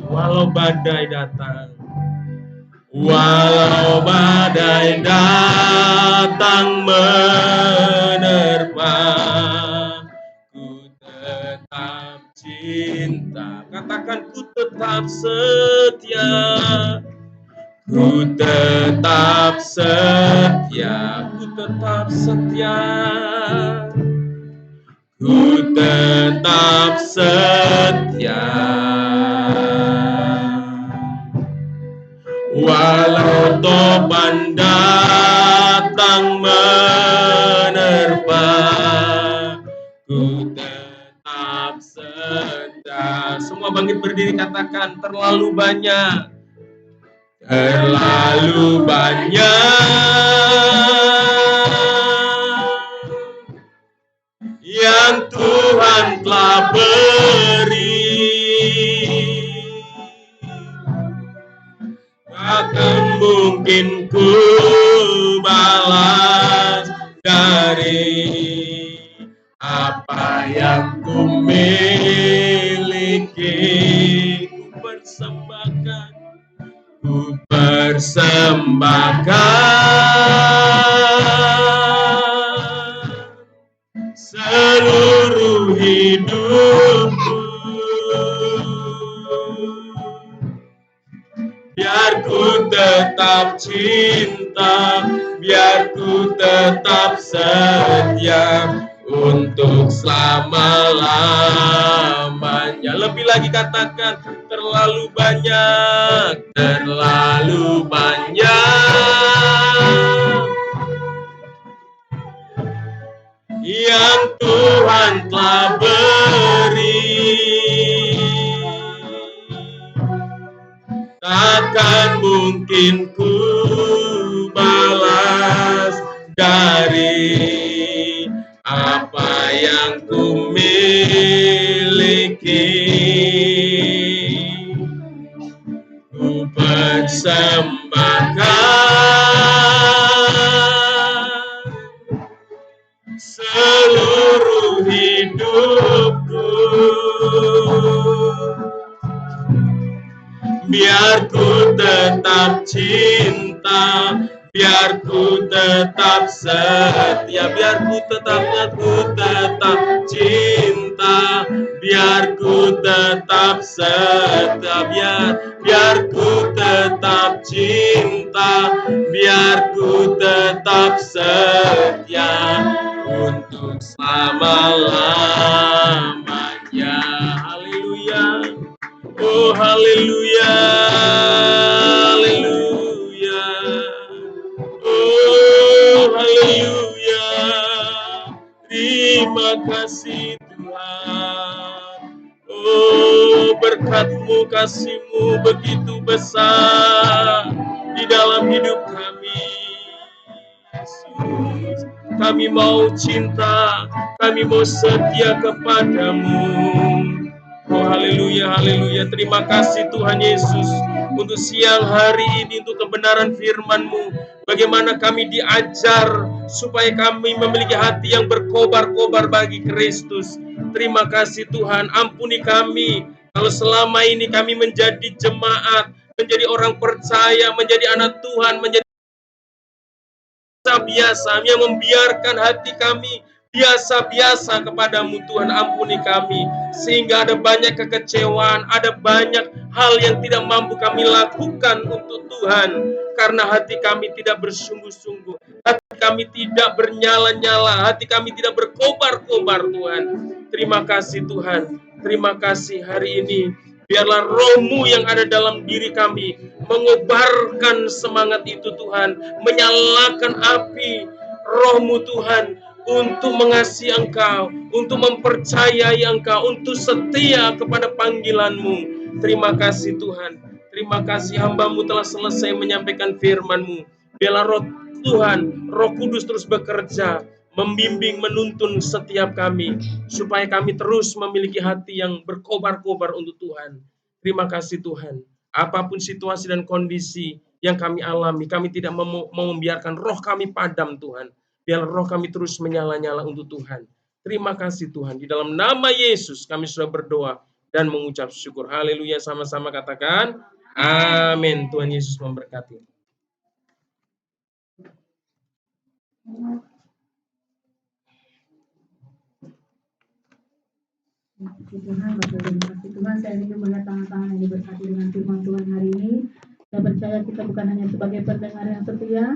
Walau badai datang. Walau badai datang menerpa, ku tetap cinta. Katakan, ku tetap setia. Ku tetap setia. Ku tetap setia. Ku tetap setia. Walau topan datang menerpa, ku tetap setia. Semua bangkit berdiri, katakan terlalu banyak. Terlalu banyak yang Tuhan telah beri, takkan mungkin ku balas dari apa yang ku miliki. Ku persembahkan, ku persembahkan seluruh hidupku, biar ku tetap cinta, biar ku tetap setia untuk selama-lamanya. Lebih lagi katakan, terlalu banyak, terlalu banyak yang Tuhan telah beri, takkan mungkin ku balas dari apa yang ku miliki. Ku persembahkan seluruh hidupku, biar ku tetap cinta, biar ku tetap setia, biar ku tetap cinta, biar ku tetap setia, biar ku tetap cinta, biar ku tetap setia untuk selama-lamanya. Haleluya. Oh haleluya, haleluya. Oh haleluya. Terima kasih Tuhan. Oh berkat-Mu, kasih-Mu begitu besar di dalam hidup kami. Yesus, kami mau cinta, kami mau setia kepadamu. Oh haleluya, haleluya. Terima kasih Tuhan Yesus untuk siang hari ini, untuk kebenaran firman-Mu. Bagaimana kami diajar supaya kami memiliki hati yang berkobar-kobar bagi Kristus. Terima kasih Tuhan, ampuni kami kalau selama ini kami menjadi jemaat, menjadi orang percaya, menjadi anak Tuhan, menjadi biasa yang membiarkan hati kami biasa-biasa kepadamu. Tuhan, ampuni kami sehingga ada banyak kekecewaan, ada banyak hal yang tidak mampu kami lakukan untuk Tuhan karena hati kami tidak bersungguh-sungguh, hati kami tidak bernyala-nyala, hati kami tidak berkobar-kobar. Tuhan, terima kasih Tuhan, terima kasih hari ini. Biarlah roh-Mu yang ada dalam diri kami mengobarkan semangat itu Tuhan, menyalakan api roh-Mu Tuhan untuk mengasihi Engkau, untuk mempercayai Engkau, untuk setia kepada panggilan-Mu. Terima kasih Tuhan, terima kasih hamba-Mu telah selesai menyampaikan firman-Mu. Biarlah roh Tuhan, Roh Kudus terus bekerja, membimbing, menuntun setiap kami, supaya kami terus memiliki hati yang berkobar-kobar untuk Tuhan. Terima kasih Tuhan. Apapun situasi dan kondisi yang kami alami, kami tidak mau membiarkan roh kami padam Tuhan. Biar roh kami terus menyala-nyala untuk Tuhan. Terima kasih Tuhan. Di dalam nama Yesus kami sudah berdoa dan mengucap syukur. Haleluya, sama-sama katakan amin. Tuhan Yesus memberkati. Tuhan, Bapak dan kasih Tuhan, saya ingin melihat tangan-tangan yang diberkati dengan firman Tuhan hari ini. Saya percaya kita bukan hanya sebagai pendengar yang setia,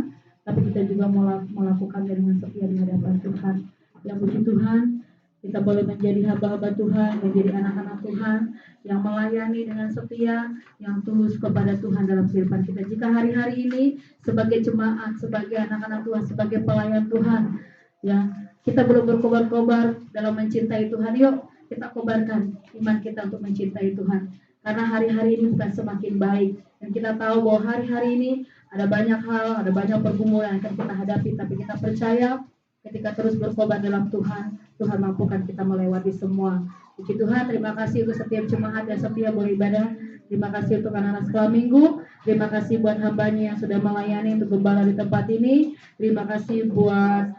tapi kita juga melakukannya dengan setia di hadapan Tuhan. Ya puji Tuhan, Kita boleh menjadi hamba-hamba Tuhan, menjadi anak-anak Tuhan yang melayani dengan setia, yang tulus kepada Tuhan dalam kehidupan kita. Jika hari-hari ini sebagai jemaat, sebagai anak-anak Tuhan, sebagai pelayan Tuhan, ya kita belum berkobar-kobar dalam mencintai Tuhan, yuk kita kobarkan iman kita untuk mencintai Tuhan. Karena hari-hari ini bukan semakin baik, dan kita tahu bahwa hari-hari ini ada banyak hal, ada banyak pergumulan yang akan kita hadapi, tapi kita percaya ketika terus berkobar dalam Tuhan, Tuhan mampukan kita melewati semua. Puji Tuhan, terima kasih untuk setiap jemaat yang setia beribadah. Terima kasih untuk anak-anak sekolah minggu. Terima kasih buat hambanya yang sudah melayani untuk gembala di tempat ini. Terima kasih buat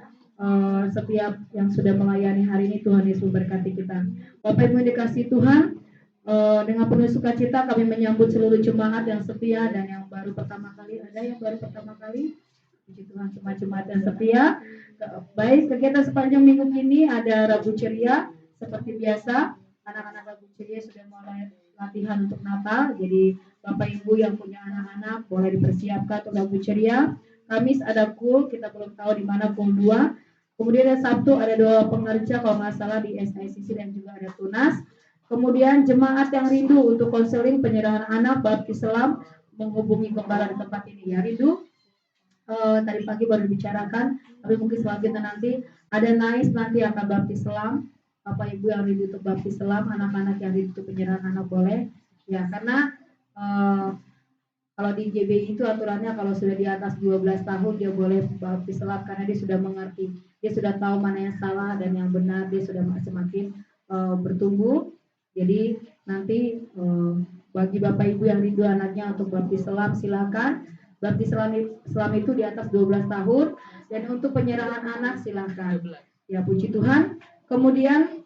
setiap yang sudah melayani hari ini. Tuhan Yesus berkati kita. Bapak Ibu yang dikasihi Tuhan, dengan penuh sukacita kami menyambut seluruh jemaat yang setia dan yang baru pertama kali. Ada yang baru pertama kali? Puji Tuhan, semua jemaat yang setia. Baik, kegiatan sepanjang minggu ini ada Rabu Ceria. Seperti biasa, anak-anak Rabu Ceria sudah mulai latihan untuk Natal. Jadi Bapak Ibu yang punya anak-anak boleh dipersiapkan untuk Rabu Ceria. Kamis ada KUL, kita belum tahu di mana KUL 2. Kemudian ada Sabtu ada doa pengerja kalau nggak salah di SICC dan juga ada Tunas. Kemudian jemaat yang rindu untuk konseling penyerahan anak baptis selam menghubungi gembala di tempat ini ya. Rindu tadi pagi baru dibicarakan, tapi mungkin selanjutnya nanti ada NAIS nanti akan baptis selam. Bapak Ibu yang rindu untuk baptis selam, anak-anak yang rindu untuk penyerahan anak boleh ya, karena kalau di JBI itu aturannya kalau sudah di atas 12 tahun dia boleh baptis selam karena dia sudah mengerti, dia sudah tahu mana yang salah dan yang benar, dia sudah semakin bertumbuh. Jadi nanti bagi Bapak Ibu yang rindu anaknya untuk baptis selam silakan. Baptis selam itu di atas 12 tahun dan untuk penyerahan anak silakan. Ya puji Tuhan. Kemudian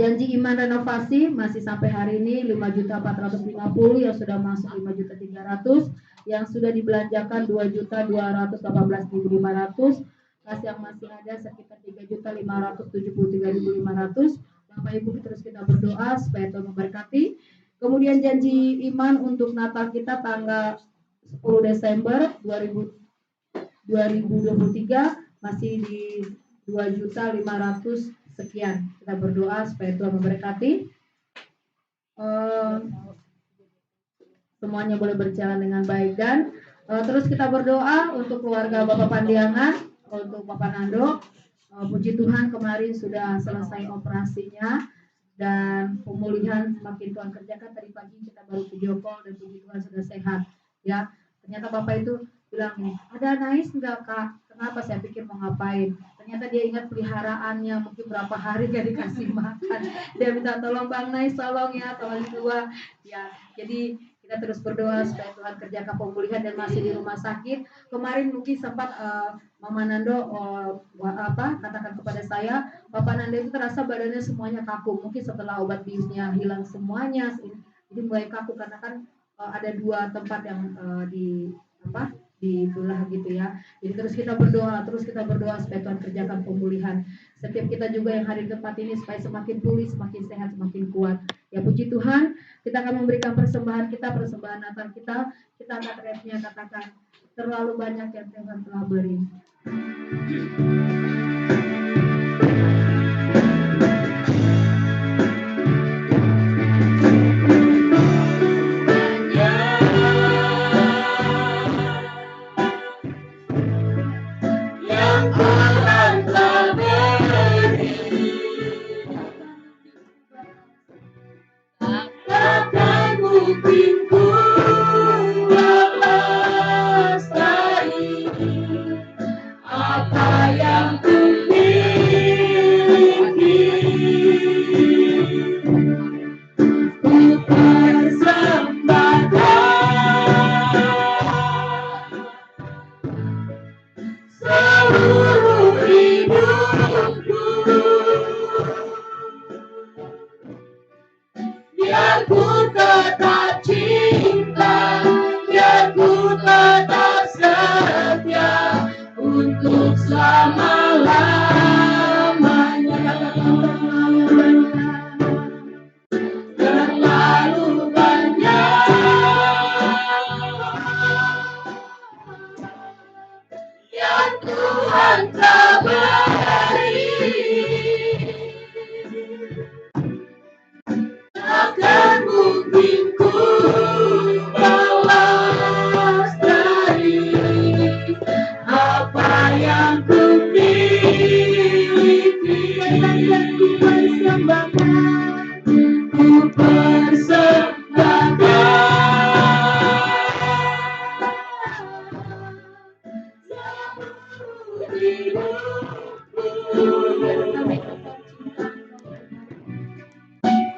janji iman renovasi masih sampai hari ini 5.450 yang sudah masuk 5.300, yang sudah dibelanjakan 2.218.500, kas yang masih ada sekitar 3.573.500. Bapak Ibu terus kita berdoa supaya Tuhan memberkati. Kemudian janji iman untuk Natal kita tanggal 10 Desember 2023 masih di 2.500 sekian. Kita berdoa supaya Tuhan memberkati. Semuanya boleh berjalan dengan baik dan terus kita berdoa untuk keluarga Bapak Pandiangan, untuk Bapak Nando. Puji Tuhan kemarin sudah selesai operasinya dan pemulihan semakin Tuhan kerjakan. Tadi pagi kita baru video call dan puji Tuhan sudah sehat. Ya, ternyata Bapak itu bilang nih, ada NAIS enggak Kak? Kenapa? Saya pikir mau ngapain. Ternyata dia ingat peliharaannya, mungkin berapa hari gak dikasih makan. Dia minta tolong Bang Nais, tolong ya, tolong dua. Ya, jadi kita terus berdoa supaya Tuhan kerjakan pemulihan dan masih di rumah sakit. Kemarin mungkin sempat Mama Nando katakan kepada saya, Bapak Nando itu terasa badannya semuanya kaku. Mungkin setelah obat biusnya hilang semuanya, jadi mulai kaku karena kan ada 2 tempat yang dibelah gitu ya. Jadi terus kita berdoa supaya Tuhan kerjakan pemulihan. Setiap kita juga yang hadir di tempat ini supaya semakin pulih, semakin sehat, semakin kuat. Ya puji Tuhan, kita akan memberikan persembahan Natal kita akan refnya katakan terlalu banyak yang Tuhan telah beri.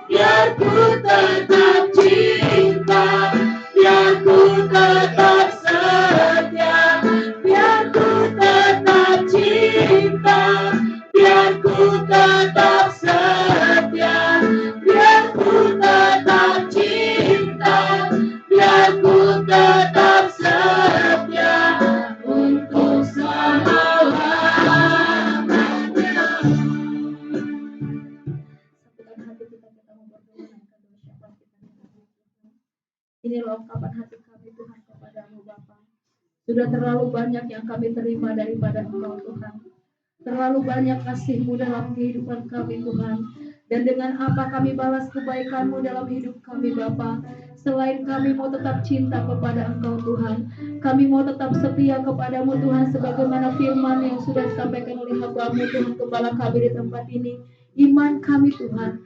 Biar ku tetap cinta, biar ku tetap setia, biar ku tetap cinta, biar ku tetap setia, biar ku tetap cinta, biar ku tetap setia untuk selama-lamanya. Satukan hati kita mau berdoa naikkan doa syafaat kita. Inilah ungkapan hati kami Tuhan kepadamu Bapa. Sudah terlalu banyak yang kami terima daripada Engkau Tuhan. Terlalu banyak kasih-Mu dalam kehidupan kami Tuhan. Dan dengan apa kami balas kebaikan-Mu dalam hidup kami Bapa. Selain kami mau tetap cinta kepada Engkau Tuhan, kami mau tetap setia kepadamu Tuhan, sebagaimana firman yang sudah disampaikan oleh hamba-Mu Tuhan, Gembala kami di tempat ini. Iman kami Tuhan,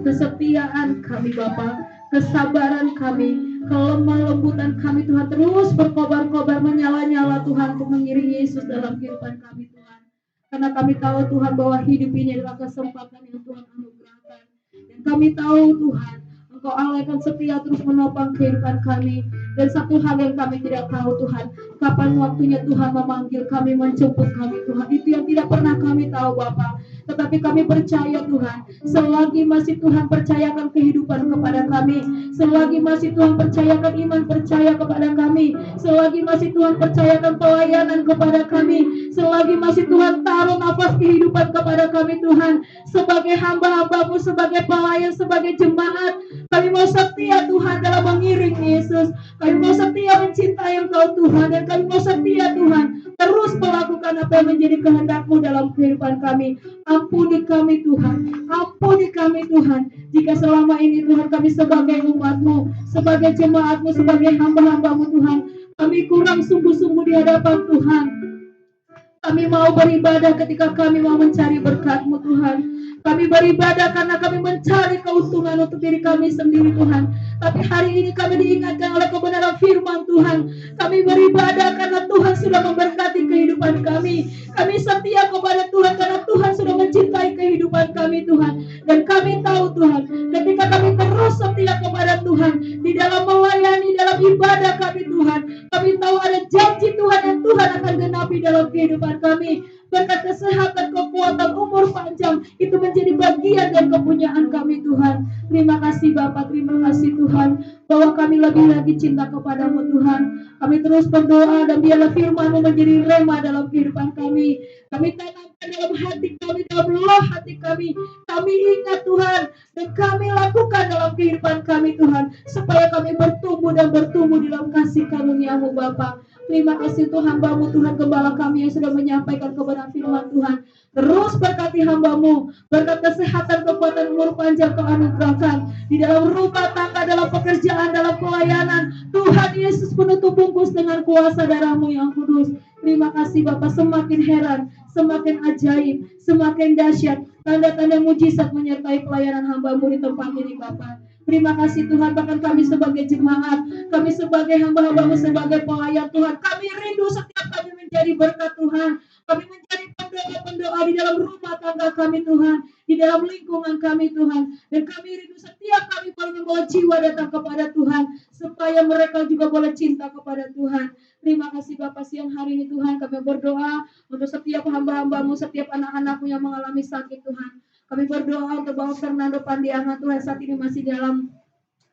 kesetiaan kami Bapa, kesabaran kami, kelemah lembutan kami Tuhan terus berkobar-kobar menyala-nyala Tuhan untuk mengiringi Yesus dalam kehidupan kami Tuhan. Karena kami tahu Tuhan bahwa hidup ini adalah kesempatan yang Tuhan anugerahkan. Dan kami tahu Tuhan, Engkau Allah akan setia terus menopang kehidupan kami. Dan satu hal yang kami tidak tahu Tuhan, kapan waktunya Tuhan memanggil kami, menjemput kami Tuhan. Itu yang tidak pernah kami tahu Bapa. Tetapi kami percaya Tuhan, selagi masih Tuhan percayakan kehidupan kepada kami, selagi masih Tuhan percayakan iman percaya kepada kami, selagi masih Tuhan percayakan pelayanan kepada kami, selagi masih Tuhan taruh nafas kehidupan kepada kami Tuhan, sebagai hamba-hamba-Mu, sebagai pelayan, sebagai jemaat, kami mau setia Tuhan dalam mengiring Yesus. Kami mau setia mencintai Engkau Tuhan, dan kami mau setia Tuhan terus melakukan apa yang menjadi kehendak-Mu dalam kehidupan kami. Ampuni kami Tuhan, ampuni kami Tuhan, jika selama ini Tuhan kami sebagai umat-Mu, sebagai jemaat-Mu, sebagai hamba-hamba-Mu Tuhan, kami kurang sungguh-sungguh di hadapan Tuhan. Kami mau beribadah ketika kami mau mencari berkat-Mu Tuhan. Kami beribadah karena kami mencari keuntungan untuk diri kami sendiri Tuhan. Tapi hari ini kami diingatkan oleh kebenaran firman Tuhan. Kami beribadah karena Tuhan sudah memberkati kehidupan kami. Kami setia kepada Tuhan karena Tuhan sudah mencintai kehidupan kami Tuhan. Dan kami tahu Tuhan, ketika kami terus setia kepada Tuhan, di dalam melayani, dalam ibadah kami Tuhan, kami tahu ada janji Tuhan yang Tuhan akan genapi dalam kehidupan kami. Berkat kesehatan, kekuatan, umur panjang, itu menjadi bagian dan kepunyaan kami Tuhan. Terima kasih Bapak, terima kasih Tuhan, bahwa kami lebih lagi cinta kepadamu Tuhan. Kami terus berdoa dan biarlah firman-Mu menjadi rema dalam kehidupan kami. Kami tanamkan dalam hati kami, dalam loh hati kami. Kami ingat Tuhan, dan kami lakukan dalam kehidupan kami Tuhan, supaya kami bertumbuh dan bertumbuh dalam kasih karunia-Mu Bapak. Terima kasih untuk hamba-Mu Tuhan, gembala kami yang sudah menyampaikan kebenaran firman Tuhan. Terus berkati hamba-Mu, berkat kesehatan, kekuatan, umur panjang Kau anugerahkan di dalam rumah tangga, dalam pekerjaan, dalam pelayanan. Tuhan Yesus penutup bungkus dengan kuasa darah-Mu yang kudus. Terima kasih Bapak, semakin heran, semakin ajaib, semakin dahsyat, tanda-tanda mujizat menyertai pelayanan hamba-Mu di tempat ini Bapak. Terima kasih Tuhan, bahkan kami sebagai jemaat, kami sebagai hamba-hamba-Mu, sebagai pelayan Tuhan, kami rindu setiap kami menjadi berkat Tuhan. Kami menjadi pendoa-pendoa di dalam rumah tangga kami Tuhan, di dalam lingkungan kami Tuhan. Dan kami rindu setiap kami boleh membawa jiwa datang kepada Tuhan, supaya mereka juga boleh cinta kepada Tuhan. Terima kasih Bapak, siang hari ini Tuhan kami berdoa untuk setiap hamba-hamba-Mu, setiap anak-anak-Mu yang mengalami sakit Tuhan. Kami berdoa untuk Bapak Fernando Pandiangan Tuhan, saat ini masih dalam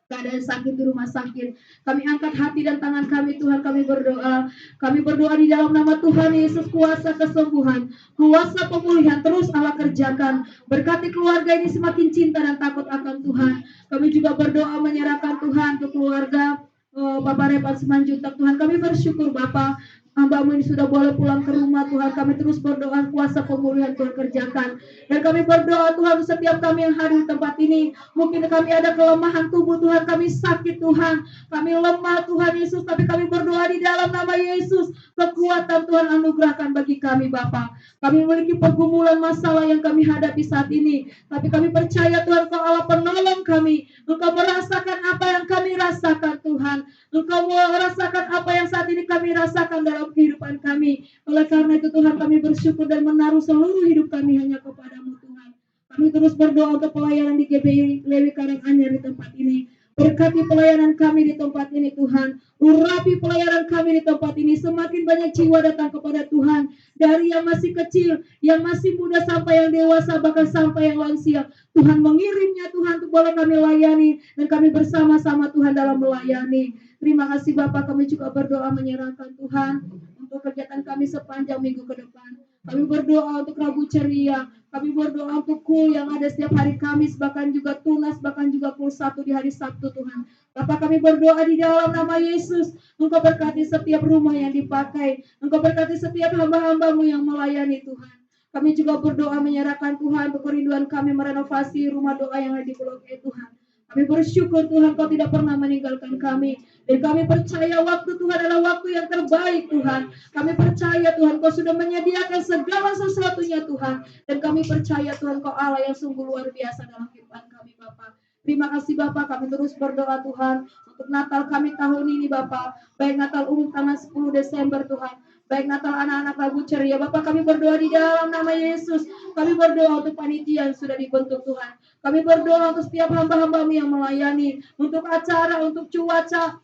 keadaan sakit di rumah sakit. Kami angkat hati dan tangan kami Tuhan, kami berdoa. Kami berdoa di dalam nama Tuhan Yesus, kuasa kesembuhan, kuasa pemulihan terus Allah kerjakan. Berkati keluarga ini semakin cinta dan takut akan Tuhan. Kami juga berdoa menyerahkan Tuhan untuk keluarga Bapak Repat Simanjuntak Tuhan. Kami bersyukur Bapak, hamba-Mu ini sudah boleh pulang ke rumah Tuhan. Kami terus berdoa kuasa pemulihan Tuhan kerjakan. Dan kami berdoa Tuhan setiap kami yang hadir di tempat ini. Mungkin kami ada kelemahan tubuh Tuhan. Kami sakit Tuhan. Kami lemah Tuhan Yesus. Tapi kami berdoa di dalam nama Yesus. Kekuatan Tuhan anugerahkan bagi kami Bapa. Kami memiliki pergumulan masalah yang kami hadapi saat ini. Tapi kami percaya Tuhan Kau Allah penolong kami. Engkau merasakan apa yang kami rasakan Tuhan. Engkau merasakan apa yang saat ini kami rasakan dalam dalam kehidupan kami. Oleh karena itu Tuhan, kami bersyukur dan menaruh seluruh hidup kami hanya kepada-Mu Tuhan. Kami terus berdoa untuk pelayanan di GBI Lewi Karanganyar di tempat ini. Berkati pelayanan kami di tempat ini Tuhan. Urapi pelayanan kami di tempat ini. Semakin banyak jiwa datang kepada Tuhan. Dari yang masih kecil, yang masih muda sampai yang dewasa, bahkan sampai yang lansia. Tuhan mengirimnya Tuhan untuk boleh kami layani. Dan kami bersama-sama Tuhan dalam melayani. Terima kasih Bapak, kami juga berdoa menyerahkan Tuhan untuk kegiatan kami sepanjang minggu ke depan. Kami berdoa untuk Rabu Ceria, kami berdoa untuk kul yang ada setiap hari Kamis, bahkan juga tunas, bahkan juga kul 1 di hari Sabtu Tuhan. Bapak, kami berdoa di dalam nama Yesus, Engkau berkati setiap rumah yang dipakai, Engkau berkati setiap hamba-hambamu yang melayani Tuhan. Kami juga berdoa menyerahkan Tuhan untuk kerinduan kami merenovasi rumah doa yang ada di Pulau E Tuhan. Kami bersyukur Tuhan Kau tidak pernah meninggalkan kami. Dan kami percaya waktu Tuhan adalah waktu yang terbaik Tuhan. Kami percaya Tuhan Kau sudah menyediakan segala sesuatunya Tuhan. Dan kami percaya Tuhan Kau Allah yang sungguh luar biasa dalam kehidupan kami Bapak. Terima kasih Bapak, kami terus berdoa Tuhan untuk Natal kami tahun ini Bapak. Baik Natal umum tanggal 10 Desember Tuhan. Baik Natal anak-anak Rabu Ceria. Bapak, kami berdoa di dalam nama Yesus. Kami berdoa untuk panitia yang sudah dibentuk Tuhan. Kami berdoa untuk setiap hamba-hambamu yang melayani. Untuk acara, untuk cuaca,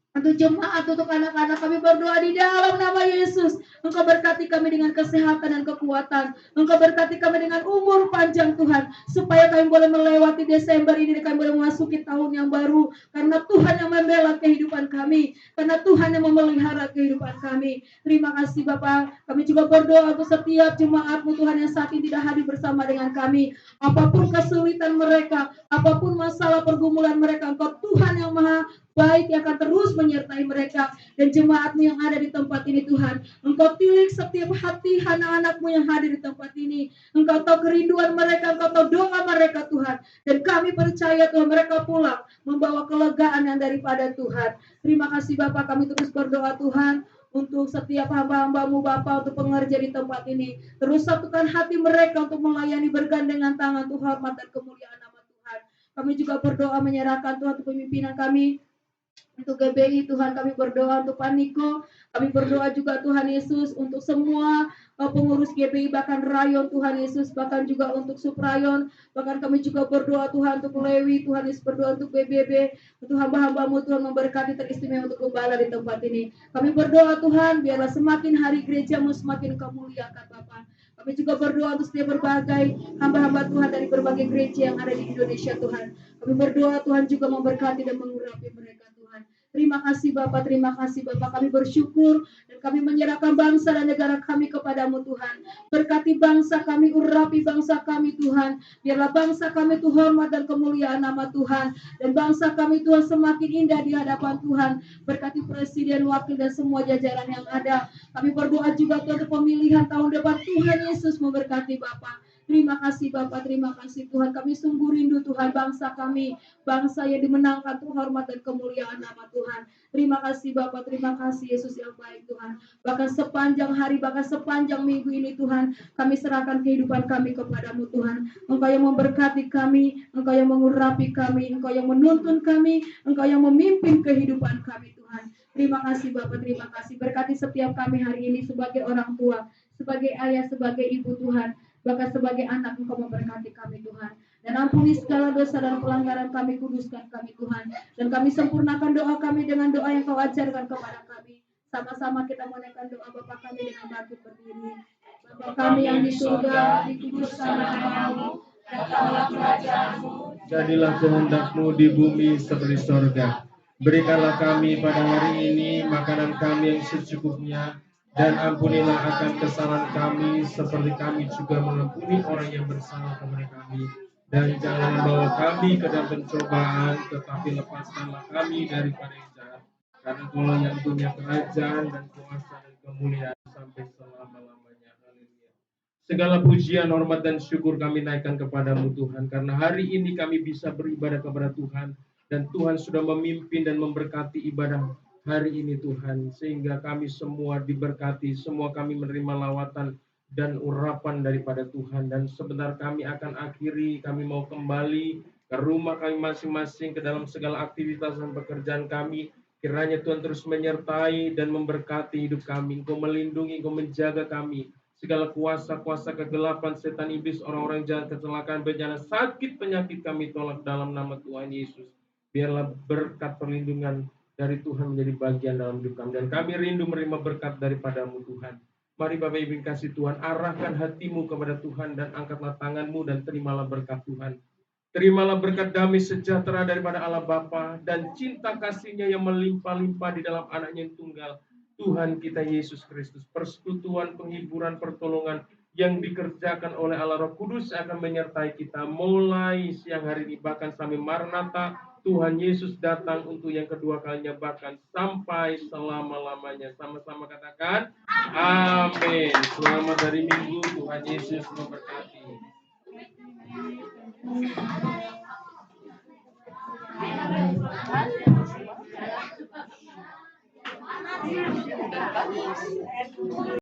untuk jemaat, untuk anak-anak, kami berdoa di dalam nama Yesus. Engkau berkati kami dengan kesehatan dan kekuatan. Engkau berkati kami dengan umur panjang Tuhan. Supaya kami boleh melewati Desember ini dan kami boleh memasuki tahun yang baru. Karena Tuhan yang membela kehidupan kami. Karena Tuhan yang memelihara kehidupan kami. Terima kasih Bapak. Kami juga berdoa untuk setiap jemaat-Mu Tuhan yang saat ini tidak hadir bersama dengan kami. Apapun kesulitan mereka, apapun masalah pergumulan mereka, Engkau Tuhan yang maha baik yang akan terus menyertai mereka dan jemaat-Mu yang ada di tempat ini Tuhan. Engkau tilik setiap hati anak-anak-Mu yang hadir di tempat ini. Engkau tahu kerinduan mereka, Engkau tahu doa mereka Tuhan. Dan kami percaya Tuhan mereka pulang membawa kelegaan yang daripada Tuhan. Terima kasih Bapak, kami terus berdoa Tuhan untuk setiap hamba-hamba-Mu Bapa, untuk pengerja di tempat ini. Terus satukan hati mereka untuk melayani bergandengan tangan untuk hormat dan kemuliaan nama Tuhan. Kami juga berdoa menyerahkan Tuhan untuk pemimpinan kami. Untuk GBI Tuhan, kami berdoa untuk Pak Niko, kami berdoa juga Tuhan Yesus untuk semua pengurus GBI, bahkan Rayon Tuhan Yesus, bahkan juga untuk Suprayon, bahkan kami juga berdoa Tuhan untuk Lewi, Tuhan Yesus berdoa untuk BBB, untuk hamba-hamba-Mu Tuhan memberkati teristimewa untuk gembala di tempat ini. Kami berdoa Tuhan, biarlah semakin hari gereja-Mu semakin Kau muliakan Bapa. Kami juga berdoa untuk setiap berbagai hamba-hamba Tuhan dari berbagai gereja yang ada di Indonesia Tuhan. Kami berdoa Tuhan juga memberkati dan mengurapi mereka Tuhan. Terima kasih Bapak, terima kasih Bapak. Kami bersyukur dan kami menyerahkan bangsa dan negara kami kepada-Mu Tuhan. Berkati bangsa kami, urapi bangsa kami Tuhan. Biarlah bangsa kami itu hormat dan kemuliaan nama Tuhan. Dan bangsa kami Tuhan semakin indah di hadapan Tuhan. Berkati presiden, wakil dan semua jajaran yang ada. Kami berdoa juga Tuhan untuk pemilihan tahun depan. Tuhan Yesus memberkati Bapak. Terima kasih Bapak, terima kasih Tuhan. Kami sungguh rindu Tuhan bangsa kami. Bangsa yang dimenangkan Tuhan hormat dan kemuliaan nama Tuhan. Terima kasih Bapak, terima kasih Yesus yang baik Tuhan. Bahkan sepanjang hari, bahkan sepanjang minggu ini Tuhan, kami serahkan kehidupan kami kepada-Mu Tuhan. Engkau yang memberkati kami, Engkau yang mengurapi kami, Engkau yang menuntun kami, Engkau yang memimpin kehidupan kami Tuhan. Terima kasih Bapak, terima kasih. Berkati setiap kami hari ini sebagai orang tua, sebagai ayah, sebagai ibu Tuhan. Bahkan sebagai anak Engkau memberkati kami Tuhan. Dan ampuni segala dosa dan pelanggaran kami, kuduskan kami Tuhan. Dan kami sempurnakan doa kami dengan doa yang Kau ajarkan kepada kami. Sama-sama kita menaikkan doa Bapa kami dengan bangkit berdiri. Bapa kami yang di surga, dikuduskanlah nama-Mu, datanglah kerajaan-Mu, Jadilah kehendak-Mu di bumi seperti sorga. Berikanlah kami pada hari ini makanan kami yang secukupnya, dan ampunilah akan kesalahan kami seperti kami juga mengampuni orang yang bersalah kepada kami. Dan jangan membawa kami ke dalam pencobaan, tetapi lepaskanlah kami daripada yang jahat. Karena Kau yang punya kerajaan dan kuasa dan kemuliaan sampai selama-lamanya. Haleluya. Segala pujian, hormat, dan syukur kami naikkan kepada-Mu Tuhan. Karena hari ini kami bisa beribadah kepada Tuhan. Dan Tuhan sudah memimpin dan memberkati ibadah hari ini Tuhan. Sehingga kami semua diberkati, semua kami menerima lawatan dan urapan daripada Tuhan. Dan sebentar kami akan akhiri, kami mau kembali ke rumah kami masing-masing, ke dalam segala aktivitas dan pekerjaan kami. Kiranya Tuhan terus menyertai dan memberkati hidup kami. Engkau melindungi, Engkau menjaga kami. Segala kuasa-kuasa kegelapan, setan iblis, orang-orang jahat, kecelakaan, bencana, sakit, penyakit kami tolak dalam nama Tuhan Yesus. Biarlah berkat perlindungan dari Tuhan menjadi bagian dalam hidup kami. Dan kami rindu menerima berkat daripadamu Tuhan. Mari Bapak Ibu kasih Tuhan, arahkan hatimu kepada Tuhan dan angkatlah tanganmu dan terimalah berkat Tuhan. Terimalah berkat damai sejahtera daripada Allah Bapa dan cinta kasih-Nya yang melimpah-limpah di dalam Anaknya yang tunggal, Tuhan kita Yesus Kristus. Persekutuan, penghiburan, pertolongan yang dikerjakan oleh Allah Roh Kudus akan menyertai kita mulai siang hari ini bahkan sampai Maranatha. Tuhan Yesus datang untuk yang kedua kalinya bahkan sampai selama-lamanya. Sama-sama katakan amin. Selamat hari Minggu, Tuhan Yesus memberkati.